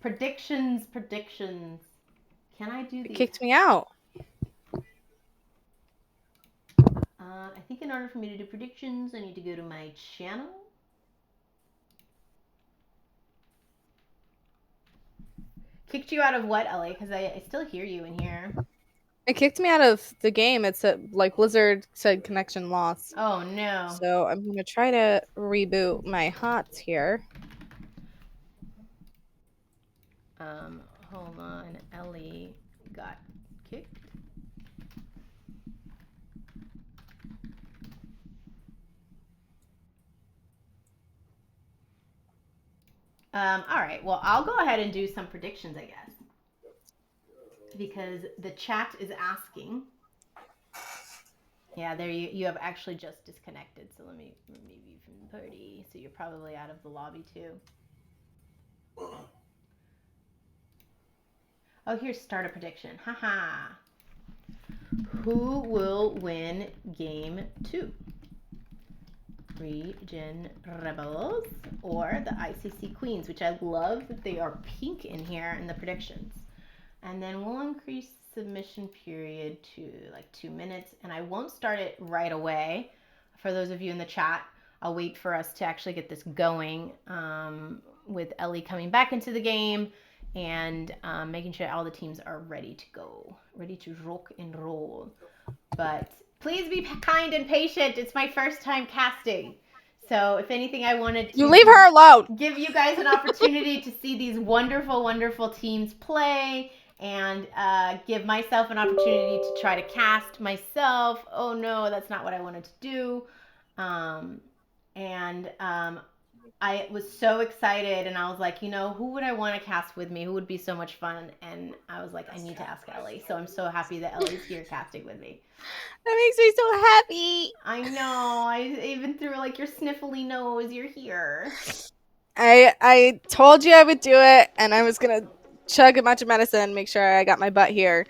Predictions. Can I do these? It kicked me out. I think in order for me to do predictions, I need to go to my channel. Kicked you out of what, Ellie? Because I still hear you in here. It kicked me out of the game. It's Blizzard said connection lost. Oh no. So I'm going to try to reboot my HOTS here. Hold on. Ellie got kicked. All right. Well, I'll go ahead and do some predictions, I guess. Because the chat is asking. Yeah, there you have actually just disconnected. So let me remove you from the party. So you're probably out of the lobby too. Oh, here's start a prediction. Haha. Who will win game 2? Regen Rebels or the ICC Queens, which I love that they are pink in here in the predictions. And then we'll increase submission period to like 2 minutes, and I won't start it right away. For those of you in the chat, I'll wait for us to actually get this going with Ellie coming back into the game and making sure all the teams are ready to go, ready to rock and roll. But please be kind and patient. It's my first time casting. So if anything, I wanted to... You leave her alone! Give you guys an opportunity to see these wonderful, wonderful teams play and give myself an opportunity to try to cast myself. Oh no, that's not what I wanted to do. I was so excited, and I was like, who would I want to cast with me? Who would be so much fun? And I was like, I need to ask Ellie. So I'm so happy that Ellie's here casting with me. That makes me so happy. I know. I even through like your sniffly nose, you're here. I told you I would do it, and I was gonna chug a bunch of medicine, make sure I got my butt here.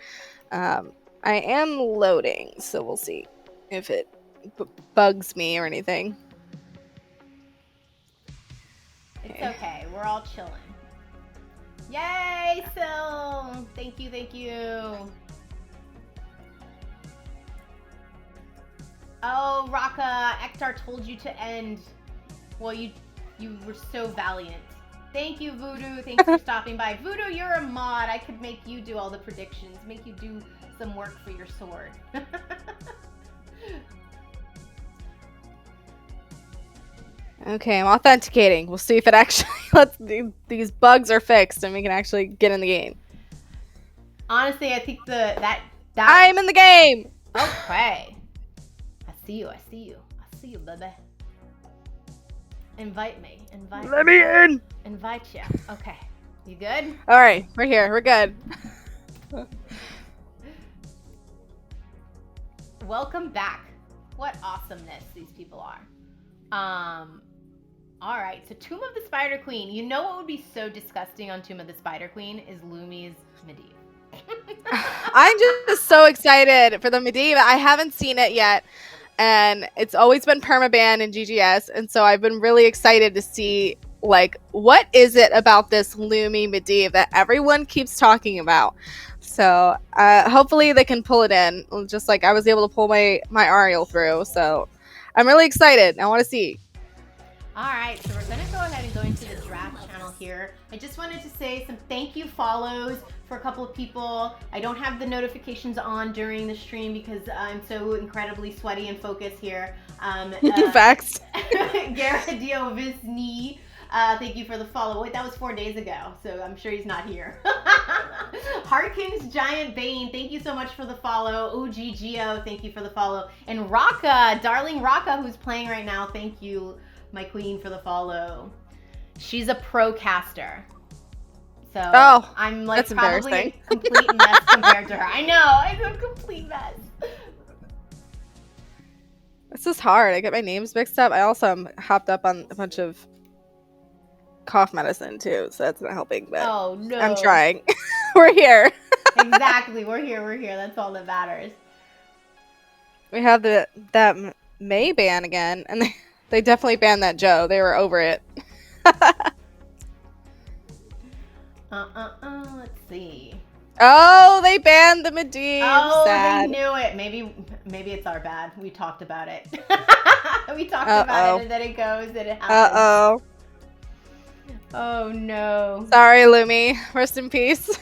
I am loading, so we'll see if it bugs me or anything. It's okay. We're all chilling. Yay, Sil! Thank you, thank you. Oh, Raka, Ektar told you to end. Well, you were so valiant. Thank you, Voodoo. Thanks for stopping by. Voodoo, you're a mod. I could make you do all the predictions. Make you do some work for your sword. Okay, I'm authenticating. We'll see if it actually lets these bugs are fixed and we can actually get in the game. Honestly, I think that I'm in the game. Okay. I see you, baby. Invite me. Let me in. Invite you. Okay. You good? All right, we're here. We're good. Welcome back. What awesomeness these people are. All right. So Tomb of the Spider Queen. You know what would be so disgusting on Tomb of the Spider Queen is Lumi's Medivh. I'm just so excited for the Medivh. I haven't seen it yet, and it's always been permaban in GGS, and so I've been really excited to see like what is it about this Lumi Medivh that everyone keeps talking about. So hopefully they can pull it in, just like I was able to pull my Ariel through. So I'm really excited. I want to see. All right, so we're going to go ahead and go into the draft channel here. I just wanted to say some thank you follows for a couple of people. I don't have the notifications on during the stream because I'm so incredibly sweaty and focused here. Facts. Garadio Visni, thank you for the follow. Wait, that was 4 days ago, so I'm sure he's not here. Harkins Giant Bane, thank you so much for the follow. OGGO, thank you for the follow. And Raka, darling Raka, who's playing right now, thank you, my queen, for the follow. She's a pro caster. So I'm like probably a complete mess compared to her. I know, I'm a complete mess. This is hard. I get my names mixed up. I also am hopped up on a bunch of cough medicine too, so that's not helping, but oh no, I'm trying. We're here. Exactly, we're here. That's all that matters. We have that May ban again, and they definitely banned that Joe. They were over it. Let's see. Oh, they banned the Medivh. Oh, sad. They knew it. Maybe it's our bad. We talked about it. We talked about it, and then it goes, and it happens. Oh no. Sorry, Lumi. Rest in peace.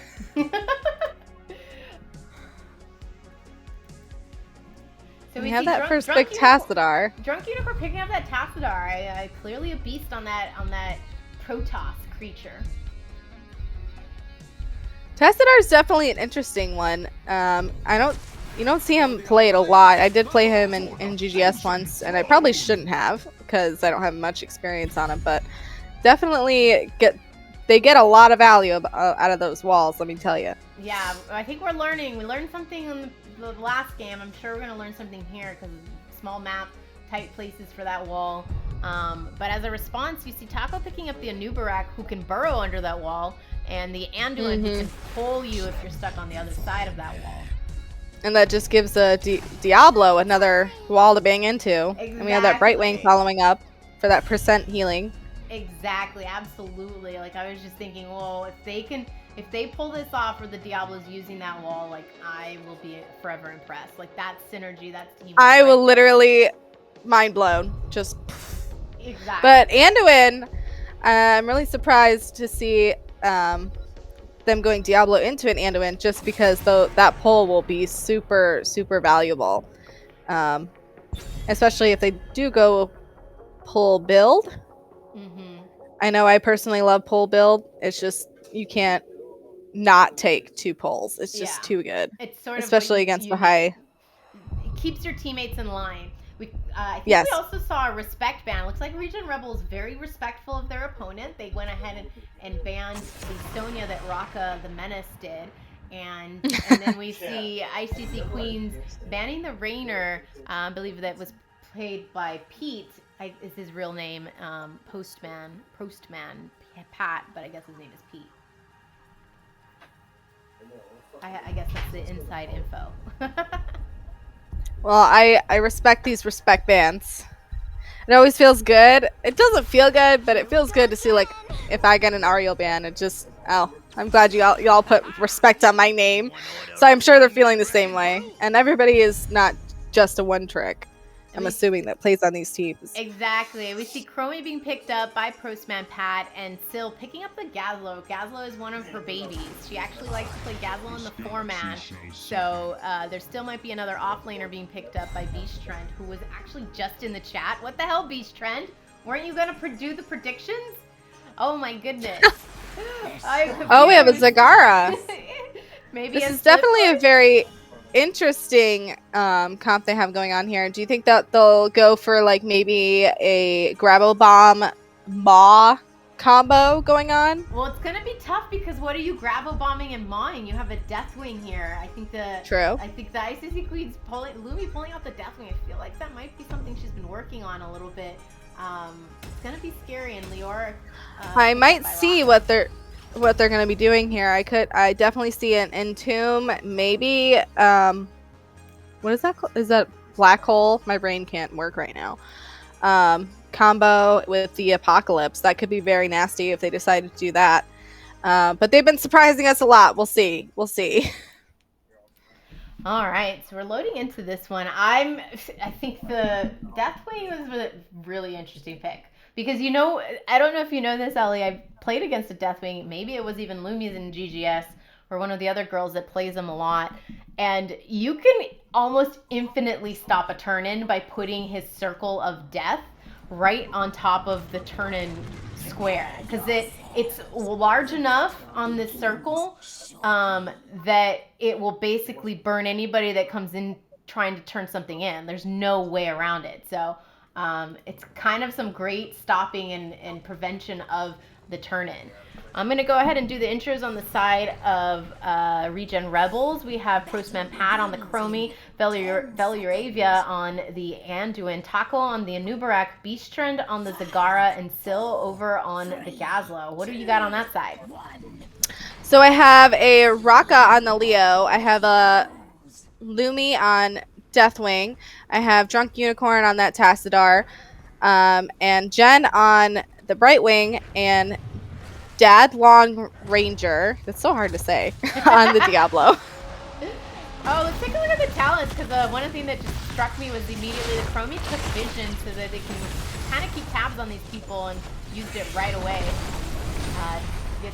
So we have that first big Tassadar. Drunk Unicorn picking up that Tassadar. I clearly a beast on that Protoss creature. Tassadar is definitely an interesting one. You don't see him played a lot. I did play him in GGS once, and I probably shouldn't have because I don't have much experience on him. But definitely they get a lot of value out of those walls. Let me tell you. Yeah, I think we're learning. We learned something in the last game. I'm sure we're gonna learn something here because small map, tight places for that wall. But as a response, you see Taco picking up the Anubarak, who can burrow under that wall, and the Anduin, who can pull you if you're stuck on the other side of that wall. And that just gives Diablo another wall to bang into. Exactly. And we have that Brightwing following up for that % healing. Exactly, absolutely. Like I was just thinking, well, if they pull this off, or the Diablo's using that wall, like I will be forever impressed. Like that synergy, that's teamwork. I will literally mind blown. Just exactly. But Anduin, I'm really surprised to see them going Diablo into an Anduin, just because that pull will be super, super valuable. Especially if they do go pull build. I know I personally love pull build. It's just you can't not take 2 pulls. It's just too good. It's sort of especially against the high. It keeps your teammates in line. I think Yes. we also saw a respect ban. Looks like Regen Rebel is very respectful of their opponent. They went ahead and banned the Sonya that Raka the Menace did. And then we see ICC Queens banning the Rainer. I believe that was played by Pete. Is his real name Postman Pat, but I guess his name is Pete. I guess that's the inside info. Well, I respect these respect bans. It always feels good. It doesn't feel good, but it feels good to see, like, if I get an Ariel ban, it just, I'm glad y'all put respect on my name. So I'm sure they're feeling the same way. And everybody is not just a one trick, I'm assuming, that plays on these teams. Exactly. We see Chromie being picked up by Postman Pat and Syl picking up the Gazlo. Gazlo is one of her babies. She actually likes to play Gazlo in the format. So there still might be another offlaner being picked up by Beast Trend, who was actually just in the chat. What the hell, Beast Trend? Weren't you going to do the predictions? Oh my goodness. Oh, we have a Zagara. Maybe this is definitely a very interesting comp they have going on here. Do you think that they'll go for, like, maybe a Gravel Bomb Maw combo going on? Well, it's gonna be tough because what are you gravel bombing and mawing? You have a Deathwing here. I think the ICC Queen's Lumi pulling out the Deathwing. I feel like that might be something she's been working on a little bit. It's gonna be scary, and Lior. I might see what they're gonna be doing here. I definitely see an Entomb, maybe. What is that? Is that Black Hole? My brain can't work right now. Combo with the Apocalypse. That could be very nasty if they decide to do that. But they've been surprising us a lot. We'll see. All right, so we're loading into this one. I think the Deathwing was a really interesting pick because, you know, I don't know if you know this, Ellie. I played against a Deathwing. Maybe it was even Lumi's in GGS or one of the other girls that plays them a lot. And you can almost infinitely stop a turn-in by putting his Circle of Death right on top of the turn-in square, because it's large enough on this circle that it will basically burn anybody that comes in trying to turn something in. There's no way around it. So it's kind of some great stopping and prevention of the turn-in. I'm going to go ahead and do the intros on the side of Regen Rebels. We have Postman Pat on the Chromie, Veluravia on the Anduin, Taco on the Anubarak, Beast Trend on the Zagara, and Syl over on the Gazlo. What do you got on that side? So I have a Raka on the Leo. I have a Lumi on Deathwing. I have Drunk Unicorn on that Tassadar. And Jen on the Brightwing, and Dad Long Ranger, that's so hard to say, on the Diablo. Oh, let's take a look at the talents, because one thing that just struck me was immediately the Chromie took vision so that they can kind of keep tabs on these people and used it right away.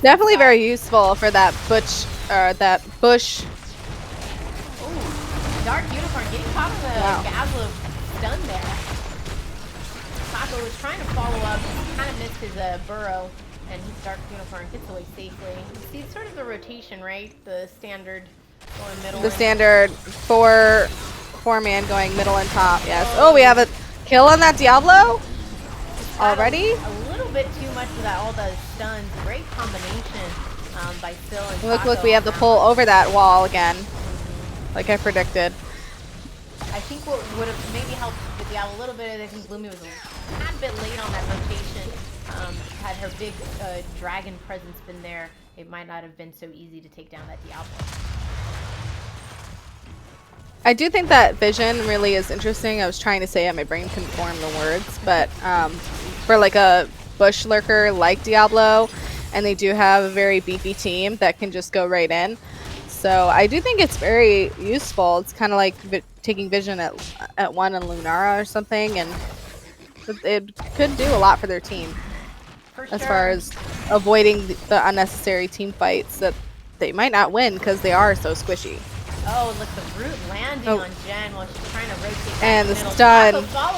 Definitely very useful for that bush. Ooh, Dark Unicorn getting caught on the Gazlo stun there. Taco was trying to follow up, kind of missed his burrow. And his Dark Unicorn gets away safely. You see, it's sort of the rotation, right? The standard going middle. The standard four-man going middle and top, yes. Oh, we have a kill on that Diablo already? A little bit too much of that, all the stuns. Great combination by Syl and Taco. Look, we have the pull over that wall again, like I predicted. I think what would have maybe helped the Diablo a little bit is I think Lumi was a tad bit late on that rotation. Had her big dragon presence been there, it might not have been so easy to take down that Diablo. I do think that vision really is interesting. I was trying to say it, my brain couldn't form the words, but for like a bush lurker like Diablo, and they do have a very beefy team that can just go right in. So I do think it's very useful. It's kind of like taking vision at one in Lunara or something, and it could do a lot for their team. As far as avoiding the unnecessary team fights that they might not win because they are so squishy. Oh, look, the root landing on Jen while she's trying to rotate. And the stun,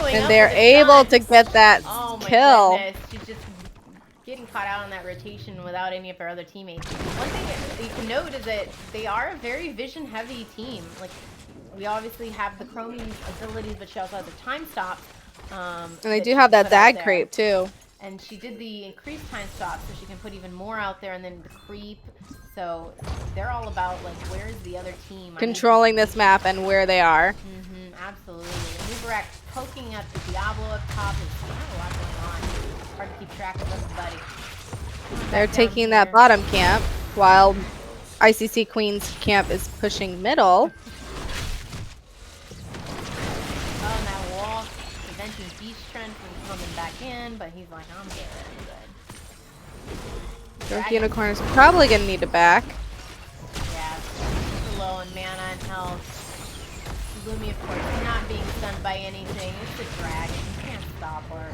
and they're able to get that kill. Goodness. She's just getting caught out on that rotation without any of her other teammates. One thing that you can note is that they are a very vision-heavy team. Like, we obviously have the Chromie's abilities, but she also has a time stop. And they do have that Zag creep too. And she did the increased time stop, so she can put even more out there, and then the creep. So they're all about like, where's the other team? Controlling this map and where they are. Absolutely. Nubarak poking at the Diablo up top. There's kind of a lot going on. Hard to keep track of everybody. They're taking that bottom camp while ICC Queen's camp is pushing middle. Oh, and that wall preventing Beast Trent from coming back in, but he's like, I'm good, Dark Unicorn is probably going to need to back. Yeah, super low on mana and health. Lumi, of course, not being stunned by anything. It's a dragon. You can't stop her.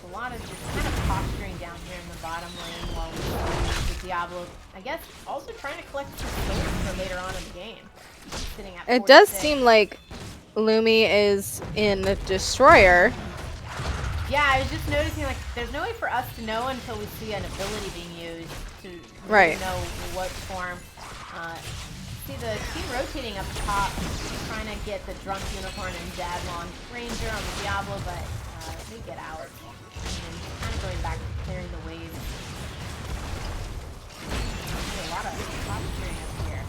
A lot of just kind of posturing down here in the bottom lane while we see the Diablo, I guess, also trying to collect some souls for later on in the game. Sitting at 46. It does seem like Lumi is in the Destroyer. Yeah, I was just noticing, like, there's no way for us to know until we see an ability being used to really know what form. See the team rotating up top, trying to get the Drunk Unicorn and Dadlon Ranger on the Diablo, but they get out. And kind of going back to clearing the waves. A lot of posturing up here.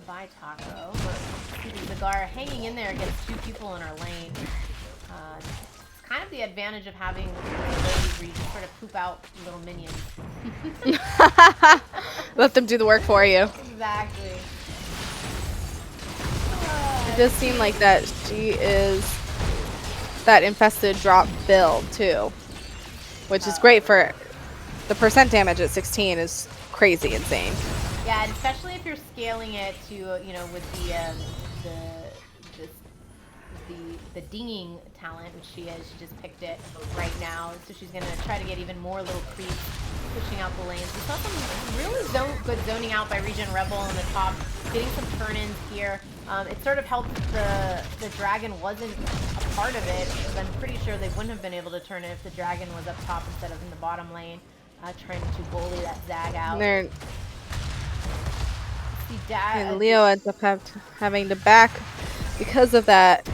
By Taco. The Zagara hanging in there against two people in our lane. It's kind of the advantage of having the ability where you just sort of poop out little minions. Let them do the work for you. Exactly. It does seem like that she is that infested drop build too, which is great for the percent damage at 16 is crazy insane. Yeah, and especially if you're scaling it to, you know, with the dinging talent, which she is. She just picked it right now, so she's gonna try to get even more little creeps pushing out the lanes. We saw some really good zoning out by Regen Rebel on the top, getting some turn-ins here. It sort of helped the dragon wasn't a part of it, because I'm pretty sure they wouldn't have been able to turn it if the dragon was up top instead of in the bottom lane, trying to bully that Zag out. And Leo ends up having to back because of that.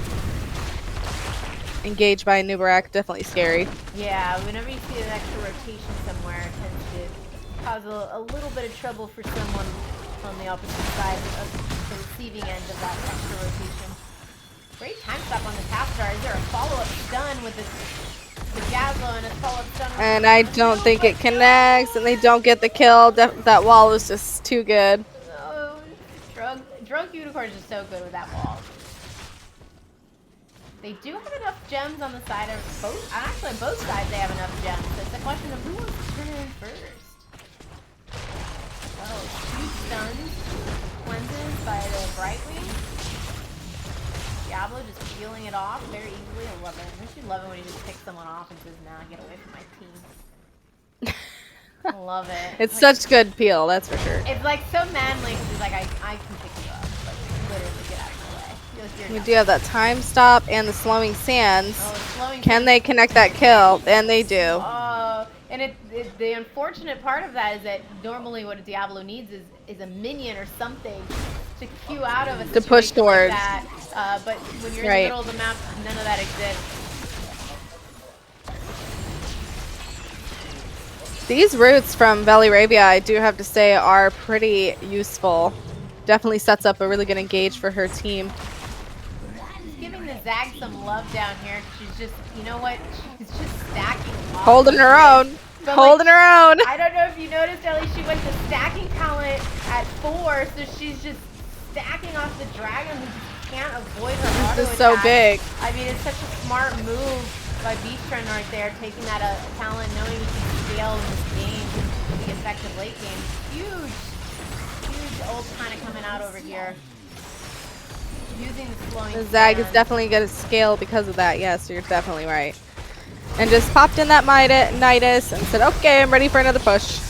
Engaged by Nubarak, definitely scary. Yeah, whenever you see an extra rotation somewhere, it tends to cause a little bit of trouble for someone on the opposite side of the receiving end of that extra rotation. Great time stop on the Tapstar. Is there a follow-up stun with the Gazlo and a follow-up stun? And I don't think it connects, and they don't get the kill. That wall is just too good. Oh, Drunk Unicorn is just so good with that wall. They do have enough gems on the side of both. Actually, on both sides they have enough gems. So it's a question of who wants to turn it in first. Oh, huge stuns. Cleanses by the Brightwing. Diablo just peeling it off very easily. I love it. Don't you love it when you just pick someone off and says, nah, get away from my team. I love it. It's like, such good peel, that's for sure. It's like so manly because he's like, I can pick you up. Like, literally get out of the way. We do have that time stop and the slowing sands. Slowing Can they connect that kill? And they do. Oh, and the unfortunate part of that is that normally what a Diablo needs is a minion or something to queue out of a situation to push towards. like that. But when you're in the middle of the map, none of that exists. These roots from Bellyravia, I do have to say, are pretty useful. Definitely sets up a really good engage for her team. Giving the Zag some love down here. She's just, you know what? She's just stacking. Holding her own. Holding her own. I don't know if you noticed, Ellie, she went to stacking talent at 4, so she's just stacking off the dragon who just can't avoid her auto This is so big. I mean, it's such a smart move by Beastren right there, taking that talent, knowing you can scale in this game to be effective late game. Huge ult kind of coming out over here. Using the slowing. The Zag is definitely going to scale because of that. Yes, you're definitely right. And just popped in that Nidus and said, okay, I'm ready for another push. You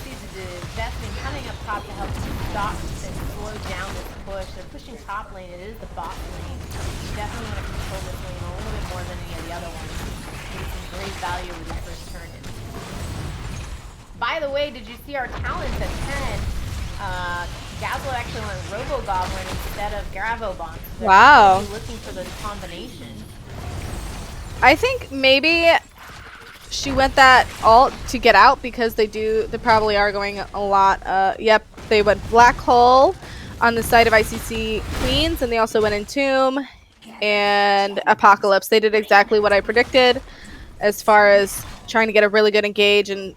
see the Vespin coming up top to help stop and slow down this push. They're pushing top lane. It is the bot lane. You definitely want to control this lane a little bit more than any of the other ones. Getting some great value with your first turn in. By the way, did you see our talents at 10? Dazzle actually went Robo Goblin instead of Gravo Bomb. So Wow. looking for those combinations. I think maybe she went that alt to get out because they probably are going a lot. Yep, they went Black Hole on the side of ICC Queens, and they also went Entomb and Apocalypse. They did exactly what I predicted as far as trying to get a really good engage and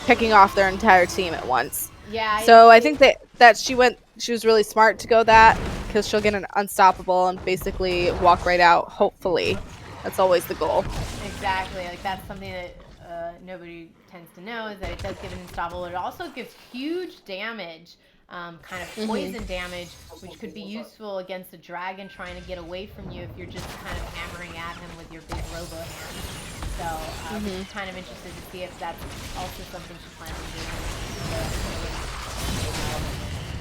picking off their entire team at once. Yeah. So I think that she was really smart to go that because she'll get an unstoppable and basically walk right out. Hopefully, that's always the goal. Exactly. Like that's something that nobody tends to know is that it does give an unstoppable. It also gives huge damage, kind of poison damage, which could be useful against a dragon trying to get away from you if you're just kind of hammering at him with your big robo hand. So I'm kind of interested to see if that's also something she plans on doing.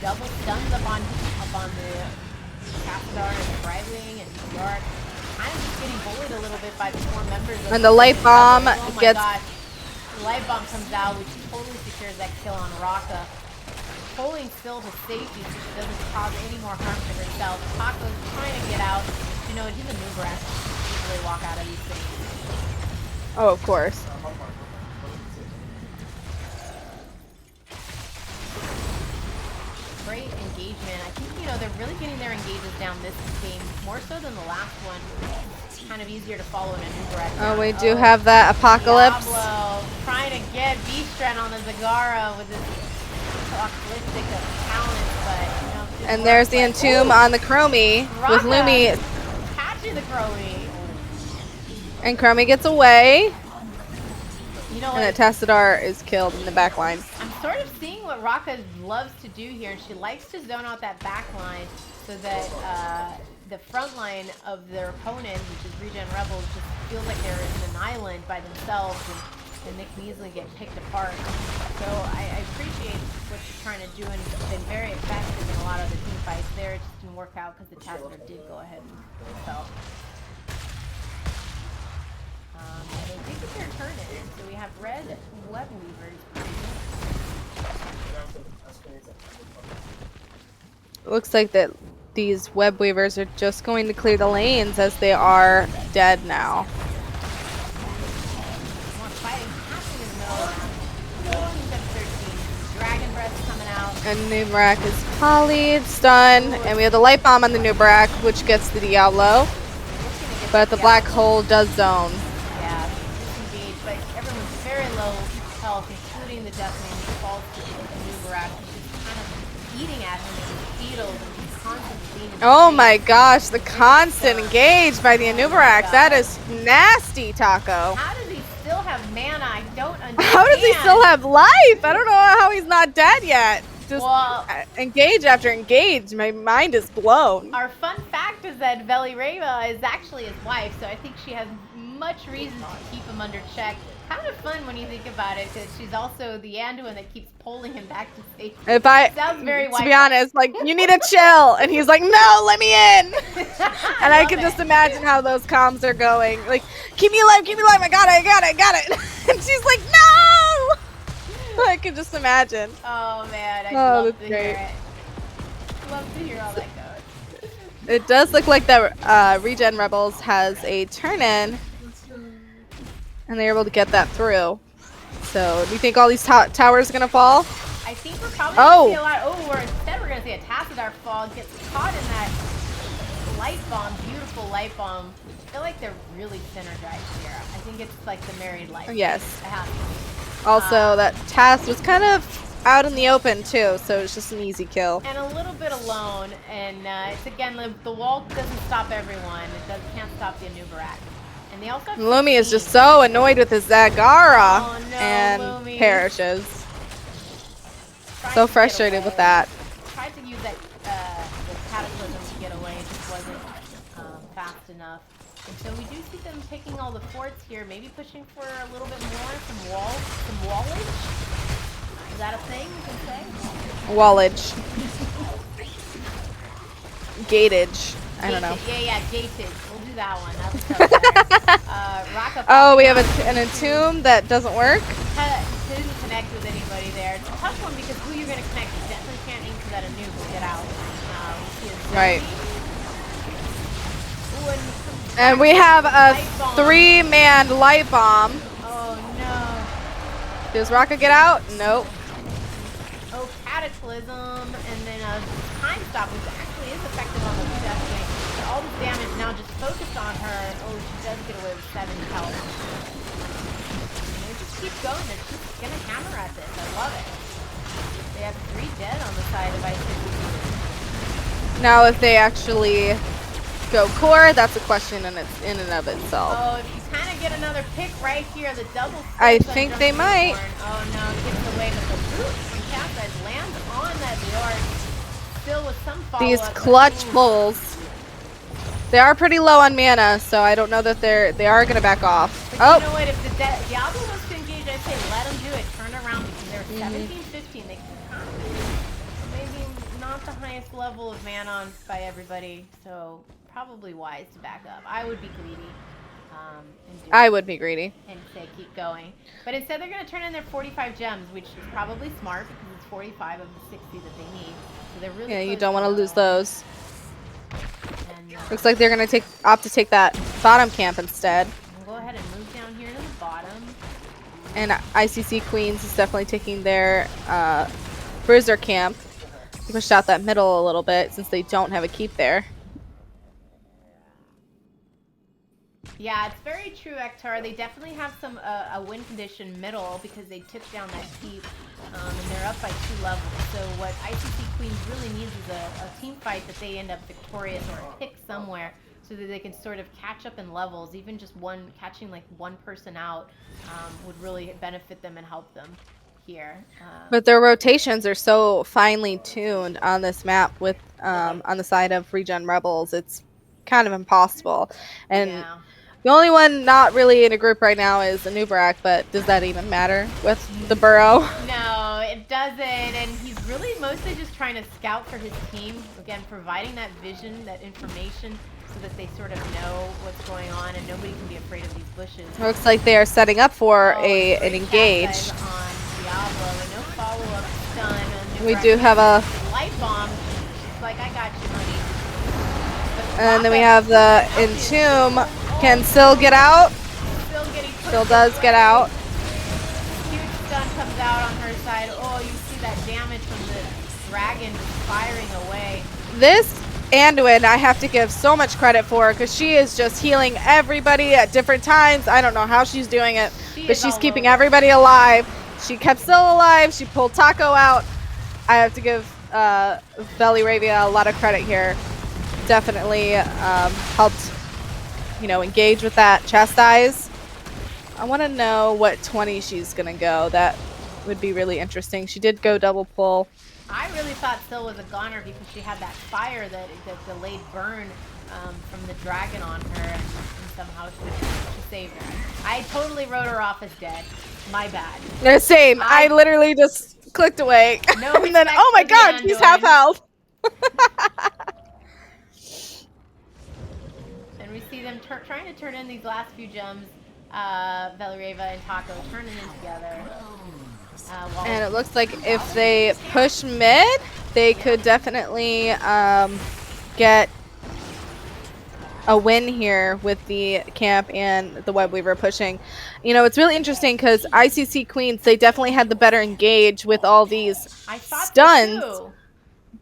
Double stuns up on the Capadar and the Brightwing and Yark. Kind of just getting bullied a little bit by the 4 members. And the light bomb gets. The light bomb comes out, which totally secures that kill on Raka. Pulling still to safety so she doesn't cause any more harm to herself. Paco's trying to get out. You know, he's a new breath. Usually walk out of these things. Oh, of course. Great engagement. I think, they're really getting their engages down this game more so than the last one. It's kind of easier to follow in a new direction. Oh, we do have that Apocalypse. Diablo trying to get Beastren on the Zagara with his apocalyptic talents, but, and there's the Entomb on the Chromie with Lumi. Catching the Chromie. And Chromie gets away. You know and the Tassadar is killed in the back line. I'm sort of seeing what Raka loves to do here, and she likes to zone out that back line so that the front line of their opponent, which is Regen Rebels, just feels like they're in an island by themselves, and they can easily get picked apart. So I appreciate what she's trying to do, and it's been very effective in a lot of the team fights there. It just didn't work out because the Tassadar did go ahead and fell. I think it's their turn in. So we have red web weavers. It looks like that these web weavers are just going to clear the lanes as they are dead now. More fighting happening in the middle round. 14-13. Dragon Breath's coming out. And Nubarak is polyed, stunned, and we have the light bomb on the Nubarak, which gets the Diablo. But the black hole does zone. But everyone's very low health, including the Deathwing, who falls to the Nubarak, which is kind of eating at him with his beetles and he's constantly being. Oh my gosh, the constant engage by the Nubarak. That is nasty, Taco. How does he still have mana? I don't understand. How does he still have life? I don't know how he's not dead yet. Just engage after engage. My mind is blown. Our fun fact is that Veli Reva is actually his wife, so I think she has much reason to keep him under check. Kind of fun when you think about it, because she's also the Anduin that keeps pulling him back to safety. Sounds very to be honest, like, you need to chill, and he's like, no, let me in. And I can just imagine how those comms are going. Like, keep me alive, I got it. And she's like, no. I can just imagine. Oh man, I love to great. hear it. Love to hear all that goes. It does look like the Regen Rebels has a turn-in. And they're able to get that through. So, do you think all these towers are going to fall? I think we're probably going to see a lot. Instead we're going to see a Tassadar fall, gets caught in that light bomb, beautiful light bomb. I feel like they're really synergized here. I think it's like the married life. Yes. Also, that Tass was kind of out in the open too, so it's just an easy kill. And a little bit alone, and it's again, the wall doesn't stop everyone. It can't stop the Nubarak. And they also have Lumi is just so annoyed with his Zagara and Lumi perishes. So frustrated with that. Tried to use that the cataclysm to get away, it just wasn't fast enough. And so we do see them taking all the forts here, maybe pushing for a little bit more, some wallage. Is that a thing you can say? Wallage. Gatage. I don't know. Yeah, gated. We'll do that one. That was oh, we have an Entomb that doesn't work. Didn't connect connect with anybody there. It's a tough one because who you're going to connect, you definitely can't aim for that Anu to get out. Right. And we have a 3-man light bomb. Oh no. Does Raka get out? Nope. Oh, Cataclysm, and then a time stop, which actually is effective on the Destiny. But all this damage now just focused on her. Oh, she does get away with 7 health. And they just keep going. They're just gonna hammer at this. I love it. They have 3 dead on the side of ICC. Now, if they actually go core, that's a question in and of itself. Oh, if you kind of get another pick right here, the double. I think they might. Oh no, it gets away, but the boot from Capsize lands on that York. Still with some follow-up. These clutch pulls. They are pretty low on mana, so I don't know that they are going to back off. But oh. You know what? If the Diablo wants to engage, I'd say let them do it. Turn around because they're 17-15. They can maybe not the highest level of mana by everybody, so probably wise to back up. I would be greedy. I would be greedy. And say keep going. But instead they're going to turn in their 45 gems, which is probably smart because it's 45 of the 60 that they need. So they're really you don't want to lose those. And, looks like they're going to opt to take that bottom camp instead. We'll go ahead and move down here to the bottom. And ICC Queens is definitely taking their Bruiser camp. They pushed out that middle a little bit since they don't have a keep there. Yeah, it's very true, Ektar. They definitely have some a win condition middle because they took down that keep, and they're up by 2 levels. So what ICC Queens really needs is a team fight that they end up victorious or a pick somewhere so that they can sort of catch up in levels. Even just catching like one person out would really benefit them and help them here. But their rotations are so finely tuned on this map with on the side of Regen Rebels. It's kind of impossible. And yeah. The only one not really in a group right now is Anubarak, but does that even matter with the burrow? No, it doesn't, and he's really mostly just trying to scout for his team. Again, providing that vision, that information, so that they sort of know what's going on, and nobody can be afraid of these bushes. Looks like they are setting up for an engage. On Diablo, and no follow-up stun. We do have a light bomb. She's like, I got you, honey. And then we have the Entomb. Can still get out. Still does get out. Huge stun comes out on her side. Oh, you see that damage from the dragon firing away. This Anduin I have to give so much credit for because she is just healing everybody at different times. I don't know how she's doing it, but she's keeping everybody alive. She kept still alive. She pulled Taco out. I have to give Veliravia a lot of credit here. Definitely helped, engage with that chastise. I want to know what 20 she's gonna go. That would be really interesting. She did go double pull. I really thought Syl was a goner because she had that fire that delayed burn from the dragon on her, and somehow she saved her. I totally wrote her off as dead. My bad. No, same. I literally just clicked away. No and then, oh my god, she's half health. And we see them trying to turn in these last few gems. Velareva and Taco turning them together. And it looks like if they push mid, they could definitely get a win here with the camp and the Web Weaver pushing. It's really interesting because ICC Queens, they definitely had the better engage with all these stuns.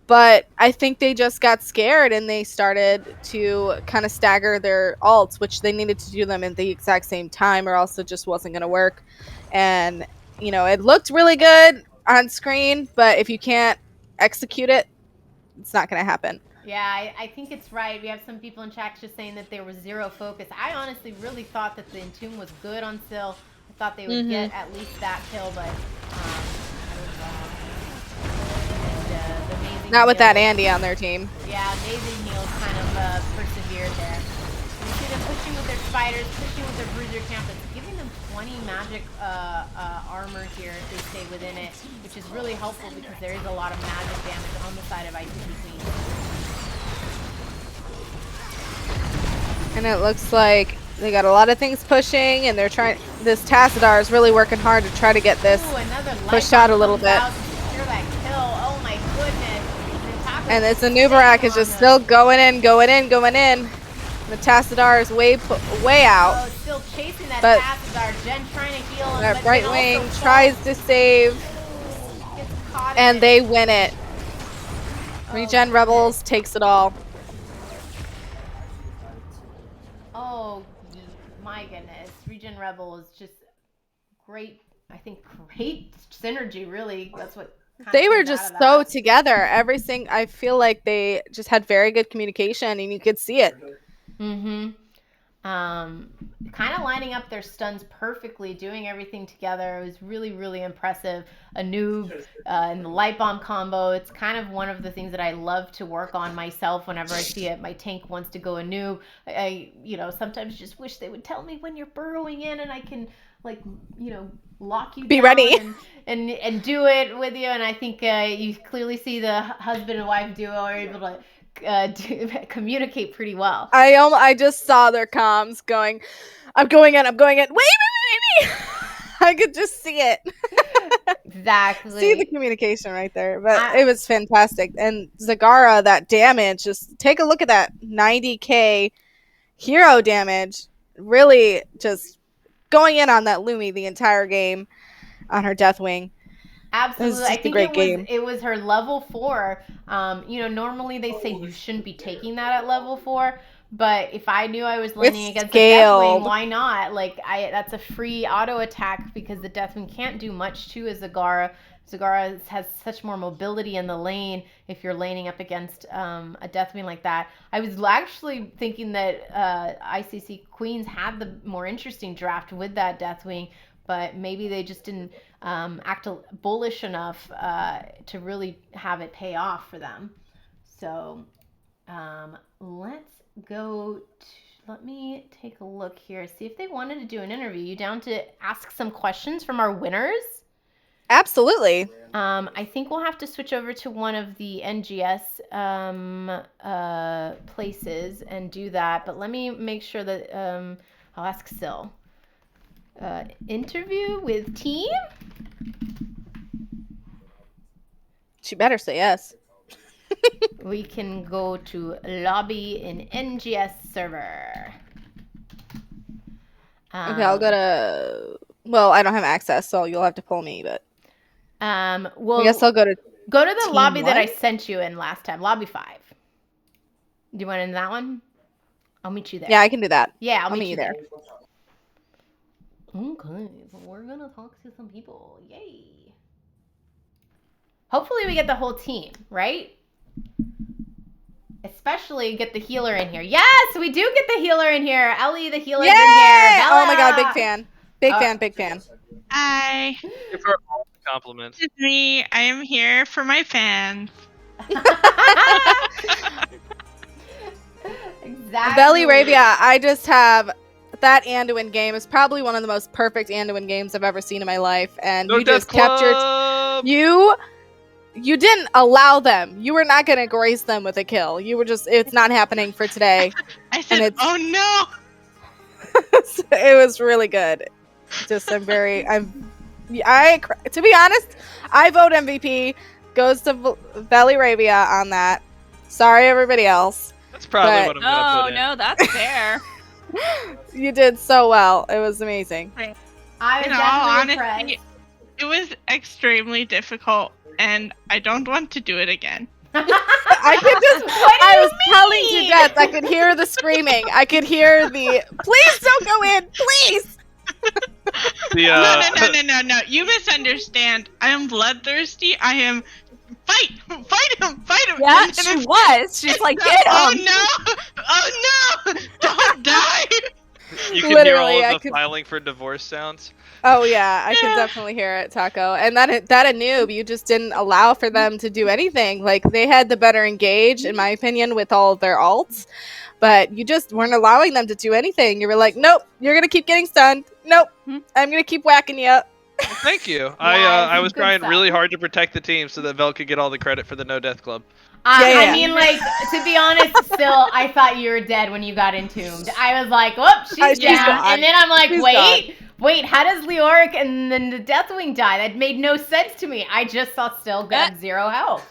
But I think they just got scared and they started to kind of stagger their ults, which they needed to do them at the exact same time or else it just wasn't going to work. And, it looked really good on screen, but if you can't execute it, it's not going to happen. Yeah, I think it's right. We have some people in chat just saying that there was zero focus. I honestly really thought that the Entomb was good on Syl. I thought they would get at least that kill, but not with that Andy on their team. Yeah, Amazing Heals kind of persevered there. You see them pushing with their spiders, pushing with their bruiser camp. It's giving them 20 magic armor here if they stay within it, which is really helpful because there is a lot of magic damage on the side of ICC Queen. And it looks like They got a lot of things pushing, and they're trying. This Tassadar is really working hard to try to get this pushed out a little bit. Secure that kill. Oh my goodness! And this Anubarak is just still going in. The Tassadar is way out. Oh, still chasing that but Tassadar. Jen trying to heal him. That right wing tries to save, and they win it. Regen Rebels takes it all. Oh my goodness. Regen Rebel is just great. I think great synergy, really. That's what they were just so together. Everything. I feel like they just had very good communication, and you could see it. Mm-hmm. Kind of lining up their stuns perfectly, doing everything together. It was really, really impressive. A noob and the light bomb combo. It's kind of one of the things that I love to work on myself whenever I see it. My tank wants to go a noob. I sometimes just wish they would tell me when you're burrowing in, and I can lock you be down ready and do it with you. And I think you clearly see the husband and wife duo are able to communicate pretty well. I just saw their comms going, I'm going in. Wait. I could just see it. Exactly. See the communication right there. But it was fantastic. And Zagara, that damage, just take a look at that 90k hero damage. Really just going in on that Lumi the entire game on her Deathwing. Absolutely. I think it was her level 4. Normally they say you shouldn't be taking that at level 4, but if I knew I was landing against the Deathwing, why not? That's a free auto attack because the Deathwing can't do much to a Zagara. Zagara has such more mobility in the lane if you're laning up against a Deathwing like that. I was actually thinking that ICC Queens had the more interesting draft with that Deathwing, but maybe they just didn't act bullish enough to really have it pay off for them. So let's go let me take a look here, see if they wanted to do an interview. You down to ask some questions from our winners? Absolutely. I think we'll have to switch over to one of the NGS places and do that, but let me make sure that I'll ask Syl. Interview with team? She better say yes. We can go to lobby in NGS server. Okay, I'll go to... Well, I don't have access, so you'll have to pull me, but... Well, I guess I'll go to the lobby that I sent you in last time. Lobby 5. Do you want in that one? I'll meet you there. Yeah, I can do that. Yeah, I'll meet you there. Okay, so we're going to talk to some people. Yay. Hopefully we get the whole team, right? Especially get the healer in here. Yes, we do get the healer in here. Ellie, the healer's in here. Bella. Oh my god, big fan. Big fan. Hi. Give her all the compliments. This is me. I am here for my fans. Exactly. Belly Arabia, I just have that Anduin game is probably one of the most perfect Anduin games I've ever seen in my life, and No you just Club! you didn't allow them. You were not going to grace them with a kill. You were just, it's not happening for today. I said, oh no. It was really good. Just to be honest, I vote MVP. Goes to Belly Arabia on that. Sorry, everybody else. That's probably what I'm gonna put in. No, that's fair. You did so well. It was amazing. I was In all honesty, it was extremely difficult, and I don't want to do it again. I was telling to death. I could hear the screaming. I could hear the, please don't go in, please. No. You misunderstand. I am bloodthirsty. I am fight him. Yeah, she was. She's like, get him. Oh no! Don't die. You can hear all of the filing for divorce sounds. Oh yeah, I could definitely hear it, Taco. And that a noob, you just didn't allow for them to do anything. Like, they had the better engage, in my opinion, with all of their alts. But you just weren't allowing them to do anything. You were like, nope, you're going to keep getting stunned. Nope, I'm going to keep whacking you up. Well, thank you. I was trying really hard to protect the team so that Vel could get all the credit for the No Death Club. I mean, like, to be honest, still, I thought you were dead when you got entombed. I was like, whoop, she's down. gone. And then I'm like, She's wait, how does Leoric and then the Deathwing die? That made no sense to me. I just saw still got 0 health.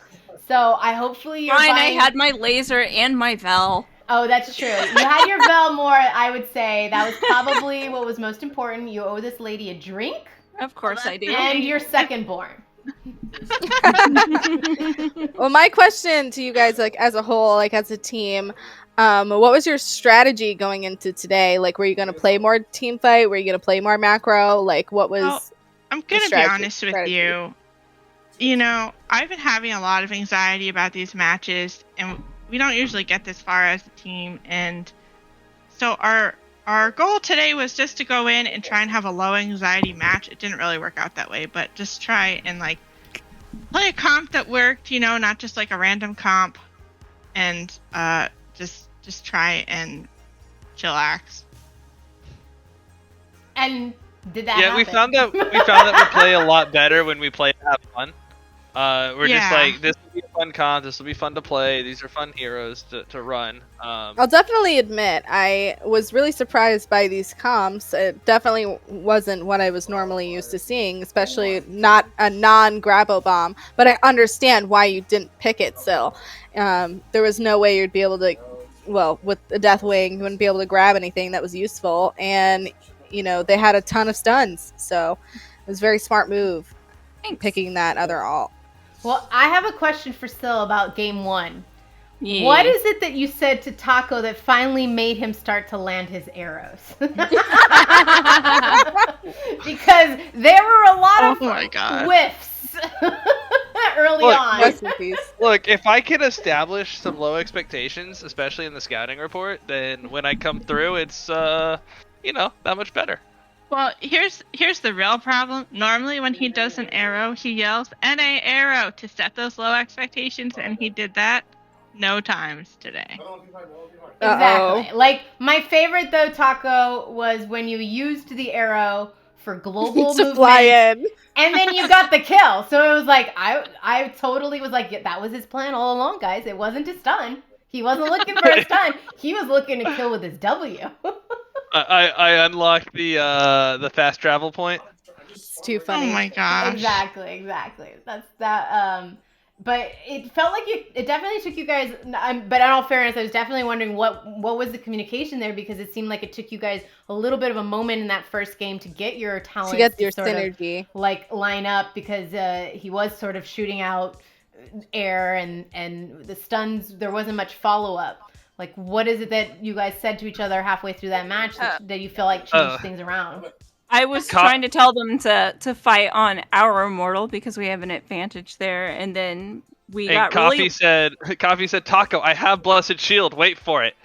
So I hopefully you're Fine, buying... I had my laser and my Vel. Oh, that's true. You had your Vel more, I would say. That was probably what was most important. You owe this lady a drink. Of course I do. And your second born. Well, my question to you guys, like as a whole, like as a team, what was your strategy going into today? Like, were you going to play more team fight? Were you going to play more macro? Like, what was? Well, I'm going to be honest with you. You know, I've been having a lot of anxiety about these matches, and we don't usually get this far as a team. And so our goal today was just to go in and try and have a low anxiety match. It didn't really work out that way, but just try and like play a comp that worked, you know, not just like a random comp, and just try and chillax. And did that Yeah, happen? we found that we play a lot better when we play to have fun. We're just like, this will be a fun comp, this will be fun to play, these are fun heroes to run. I'll definitely admit, I was really surprised by these comps. It definitely wasn't what I was normally used to seeing, especially not a non-Grabo bomb. But I understand why you didn't pick it still. There was no way you'd be able to, well, with the Deathwing, you wouldn't be able to grab anything that was useful. And, you know, they had a ton of stuns. So it was a very smart move picking that other alt. Well, I have a question for Syl about game 1. Yeah. What is it that you said to Taco that finally made him start to land his arrows? Because there were a lot of whiffs early on. Look, if I can establish some low expectations, especially in the scouting report, then when I come through, it's you know, that much better. Well, here's the real problem. Normally when he does an arrow, he yells, "NA arrow," to set those low expectations, and he did that no times today. Exactly. Like, my favorite, though, Taco, was when you used the arrow for global to movement. Fly in. And then you got the kill. So it was like, I totally was like, yeah, that was his plan all along, guys. It wasn't to stun. He wasn't looking for a stun. He was looking to kill with his W. I unlocked the fast travel point. It's too funny. Oh my gosh. Exactly. That's that. But it felt like it definitely took you guys. But in all fairness, I was definitely wondering what was the communication there, because it seemed like it took you guys a little bit of a moment in that first game to get your talents, to get your sort synergy, of, like, line up, because he was sort of shooting out air and the stuns. There wasn't much follow up. Like, what is it that you guys said to each other halfway through that match that you feel like changed things around? I was trying to tell them to fight on our immortal because we have an advantage there, and then Coffee said, "Taco, I have blessed shield. Wait for it."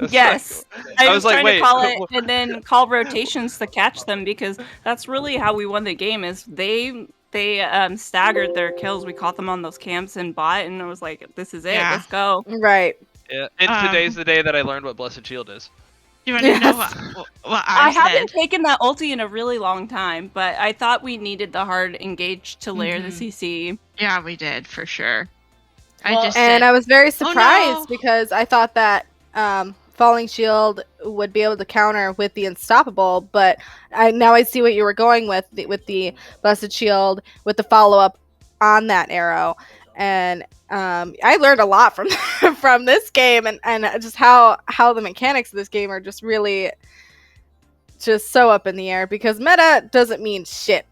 Yes, I was trying like, to call it and then call rotations to catch them, because that's really how we won the game. Is they staggered their kills. We caught them on those camps and bot, and I was like, "This is it. Let's go." Right. Yeah, and today's the day that I learned what blessed shield is. You want to know what I said? haven't taken that ulti in a really long time, but I thought we needed the hard engage to layer the CC. Yeah, we did, for sure. I was very surprised because I thought that Falling Shield would be able to counter with the Unstoppable, but now I see what you were going with the Blessed Shield, with the follow-up on that arrow. And I learned a lot from from this game, and just how the mechanics of this game are just really just so up in the air, because meta doesn't mean shit.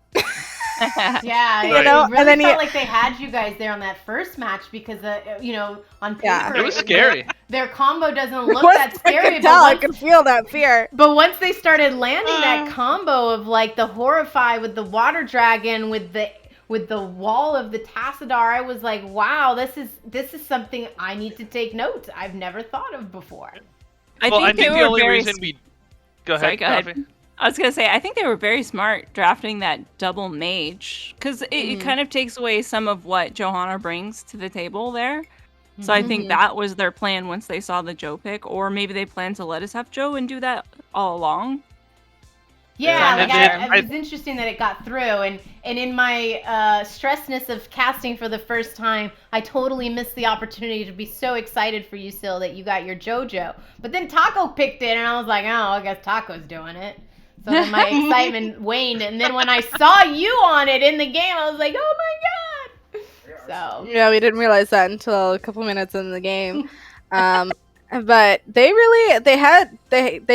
Yeah, you know, it really felt like they had you guys there on that first match, because you know, on paper it was scary. Their combo doesn't look that scary. I could feel that fear. But once they started landing that combo of like the Horrify with the Water Dragon with the wall of the Tassadar, I was like, wow, this is something I need to take notes. I've never thought of before. I think the only reason we go ahead. I was gonna say, I think they were very smart drafting that double mage, because it kind of takes away some of what Johanna brings to the table there. So I think that was their plan once they saw the Joe pick, or maybe they plan to let us have Joe and do that all along. Yeah, like it was interesting that it got through, and in my stressness of casting for the first time, I totally missed the opportunity to be so excited for you, Sil, that you got your JoJo. But then Taco picked it, and I was like, oh, I guess Taco's doing it. So then my excitement waned, and then when I saw you on it in the game, I was like, oh my god! So yeah, we didn't realize that until a couple minutes in the game. But they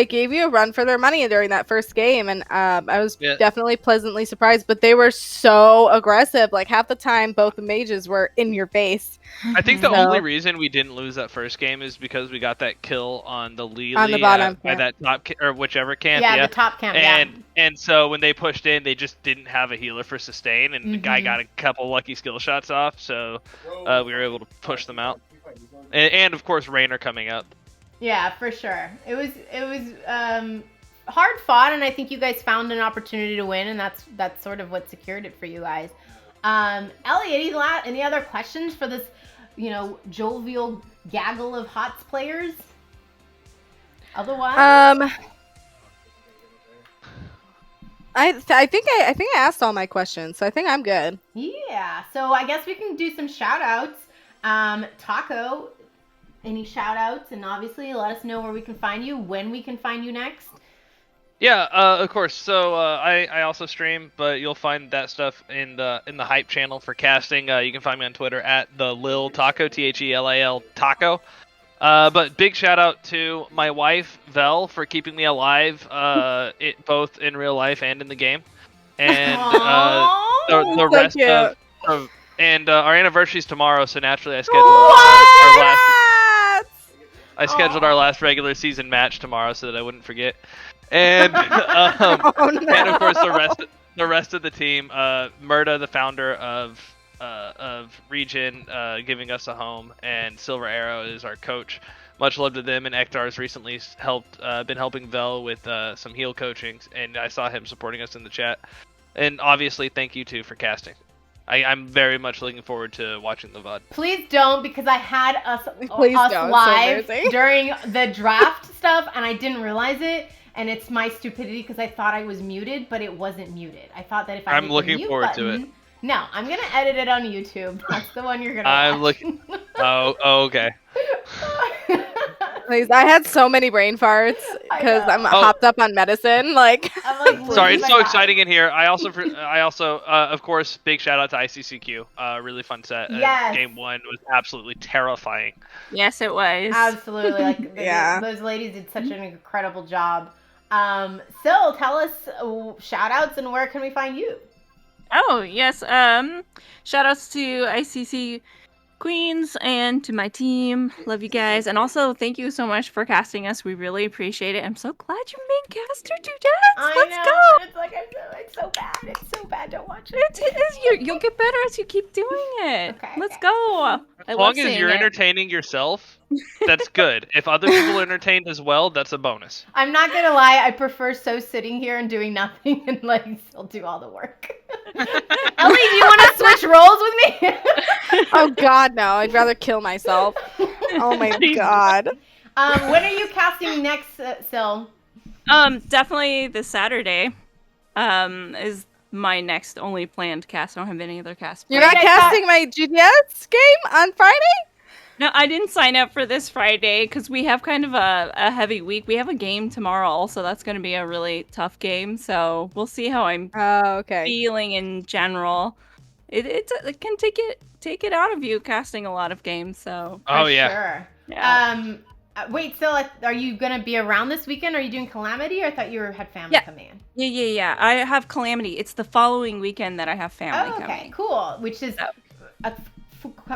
gave you a run for their money during that first game, and I was definitely pleasantly surprised. But they were so aggressive. Like half the time, both the mages were in your face. I think the only reason we didn't lose that first game is because we got that kill on the Lily on the bottom by that top or whichever camp. Yeah, the top camp. And so when they pushed in, they just didn't have a healer for sustain, and the guy got a couple lucky skill shots off, so we were able to push them out. And of course, Raynor coming up. Yeah, for sure. It was hard fought, and I think you guys found an opportunity to win, and that's sort of what secured it for you guys. Ellie, any other questions for this, jovial gaggle of HOTS players? Otherwise, I think I asked all my questions, so I think I'm good. Yeah. So I guess we can do some shout outs. Taco, any shout outs, and obviously let us know where we can find you, when we can find you next. Yeah, of course. So I also stream, but you'll find that stuff in the hype channel for casting. You can find me on Twitter at the Lil Taco, THELAL Taco. But big shout out to my wife Vel for keeping me alive, both in real life and in the game, and the rest of and our anniversary is tomorrow, so naturally I scheduled our last regular season match tomorrow so that I wouldn't forget. And and of course the rest of the team, Murda, the founder of Regen, giving us a home, and Silver Arrow is our coach. Much love to them, and Ektar's recently been helping Vel with some heal coaching, and I saw him supporting us in the chat. And obviously, thank you too for casting. I'm very much looking forward to watching the VOD. Please don't, because I had us live during the draft stuff, and I didn't realize it. And it's my stupidity because I thought I was muted, but it wasn't muted. I thought that if I hit the mute button, no, I'm gonna edit it on YouTube. That's the one you're gonna watch. Oh, okay. Please, I had so many brain farts because I'm hopped up on medicine. Sorry, it's so exciting in here. I also, of course, big shout out to ICCQ. Really fun set. Yes. Game 1 was absolutely terrifying. Yes, it was. Absolutely. Those ladies did such an incredible job. So tell us shout outs and where can we find you? Oh, yes. Shout outs to ICC Queens and to my team. Love you guys. And also, thank you so much for casting us. We really appreciate it. I'm so glad you made caster do that. Let's go. It's like, it's so bad. It's so bad. Don't watch it. You'll get better as you keep doing it. Okay, Let's go. As long as you're entertaining yourself, that's good. If other people are entertained as well, that's a bonus. I'm not going to lie. I prefer sitting here and doing nothing and letting Sil do all the work. Ellie, do you want to switch roles with me? Oh, God, no. I'd rather kill myself. Oh, my God. When are you casting next, Sil? Definitely this Saturday is my next only planned cast. I don't have any other cast planned. You're not casting my GTS game on Friday? No, I didn't sign up for this Friday because we have kind of a heavy week. We have a game tomorrow also. That's going to be a really tough game. So we'll see how I'm feeling in general. It can take it out of you casting a lot of games. So sure. Yeah. Wait, so are you going to be around this weekend? Are you doing Calamity, or I thought you had family coming in? Yeah. I have Calamity. It's the following weekend that I have family coming. Okay, cool. Which is a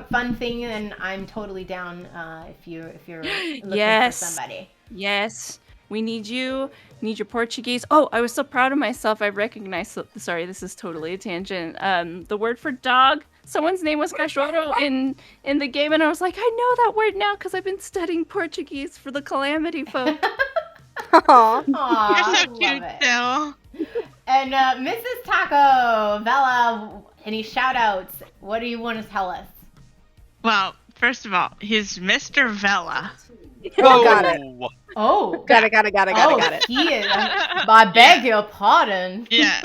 fun thing, and I'm totally down if you're looking for somebody. Yes. We need you. We need your Portuguese. Oh, I was so proud of myself. I recognized. Sorry, this is totally a tangent. The word for dog. Someone's name was cachorro in the game, and I was like, I know that word now because I've been studying Portuguese for the Calamity folk. Aww. You're so cute, Phil. And Mrs. Taco, Vela, any shout outs? What do you want to tell us? Well, first of all, he's Mr. Vela. Oh, got it. Oh. Got it. He is. I beg your pardon. Yeah.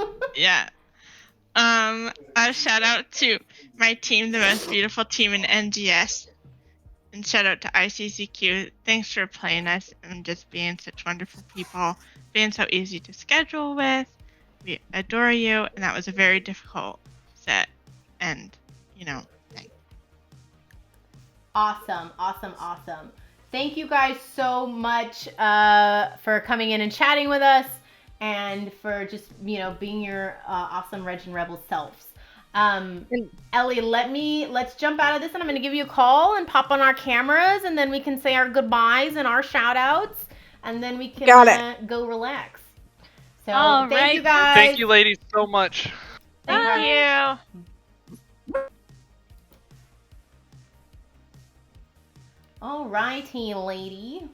A shout out to my team, the most beautiful team in NGS. And shout out to ICCQ. Thanks for playing us and just being such wonderful people. Being so easy to schedule with. We adore you. And that was a very difficult set. And, thanks. Awesome. Thank you guys so much for coming in and chatting with us and for just, being your awesome Regen Rebel selves. Ellie, let's jump out of this and I'm going to give you a call and pop on our cameras and then we can say our goodbyes and our shout outs and then we can go relax. So thank you guys. Thank you ladies so much. Thank you. All righty, lady.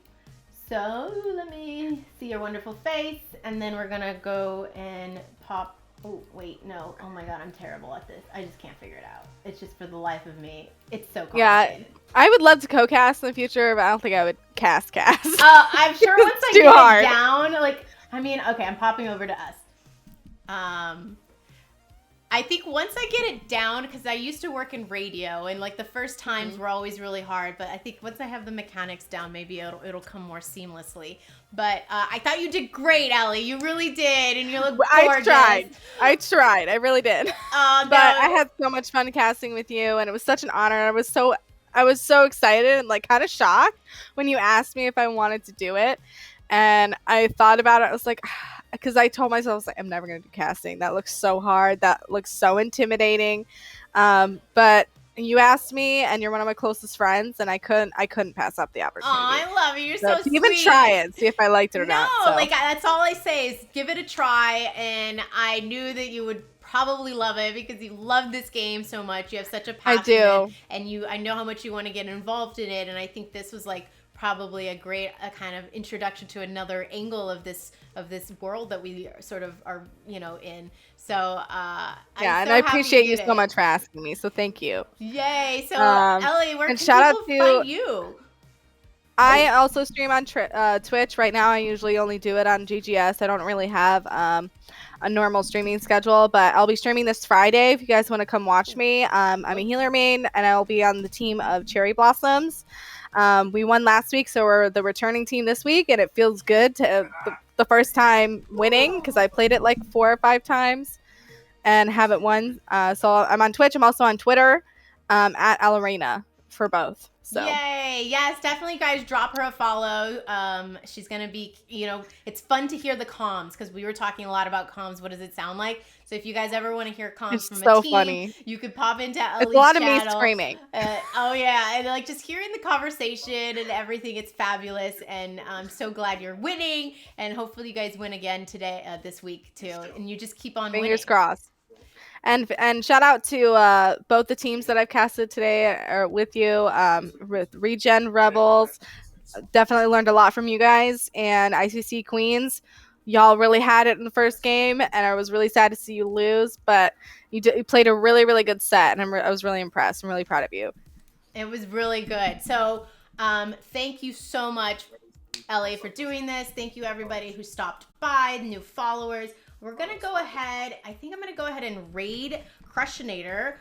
So let me see your wonderful face and then we're going to go and pop. Oh, wait, no. Oh my God, I'm terrible at this. I just can't figure it out. It's just for the life of me. It's so complicated. Yeah, I would love to co-cast in the future, but I don't think I would cast. I'm sure once I get it down, okay, I'm popping over to us. I think once I get it down, because I used to work in radio, and the first times were always really hard, but I think once I have the mechanics down, maybe it'll come more seamlessly. But I thought you did great, Ellie. You really did, and you look gorgeous. I tried. I really did. But I had so much fun casting with you, and it was such an honor. I was so excited and kind of shocked when you asked me if I wanted to do it. And I thought about it. I was like, because I told myself, I was like, I'm never going to do casting. That looks so hard. That looks so intimidating. But you asked me, and you're one of my closest friends, and I couldn't pass up the opportunity. Oh, I love you. You're so sweet. Even try it, see if I liked it or not. No, that's all I say is give it a try. And I knew that you would probably love it because you love this game so much. You have such a passion. I do. And I know how much you want to get involved in it. And I think this was probably a great kind of introduction to another angle of this world that we sort of are in. So and I appreciate you so much for asking me. So thank you. Yay! So Ellie, where can people find you? I also stream on Twitch right now. I usually only do it on GGS. I don't really have a normal streaming schedule, but I'll be streaming this Friday if you guys want to come watch me. I'm a healer main, and I'll be on the team of Cherry Blossoms. We won last week, so we're the returning team this week, and it feels good to the first time winning because I played it 4 or 5 times and haven't won. So I'm on Twitch. I'm also on Twitter at Alarena for both. So. Yay! Yes, definitely, guys, drop her a follow. She's gonna be, it's fun to hear the comms because we were talking a lot about comms. What does it sound like? So if you guys ever want to hear comms from a team, funny. You could pop into Ellie's It's a lot channel. of me screaming. Oh yeah, and just hearing the conversation and everything, it's fabulous. And I'm so glad you're winning, and hopefully you guys win again this week too. And you just keep on winning. Fingers crossed. And shout out to both the teams that I've casted today with you, with Regen Rebels. Definitely learned a lot from you guys, and ICC Queens. Y'all really had it in the first game, and I was really sad to see you lose, but you played a really, really good set, and I was really impressed. I'm really proud of you. It was really good. So thank you so much, Ellie, for doing this. Thank you, everybody who stopped by, the new followers. We're going to go ahead. I think I'm going to go ahead and raid Crushinator.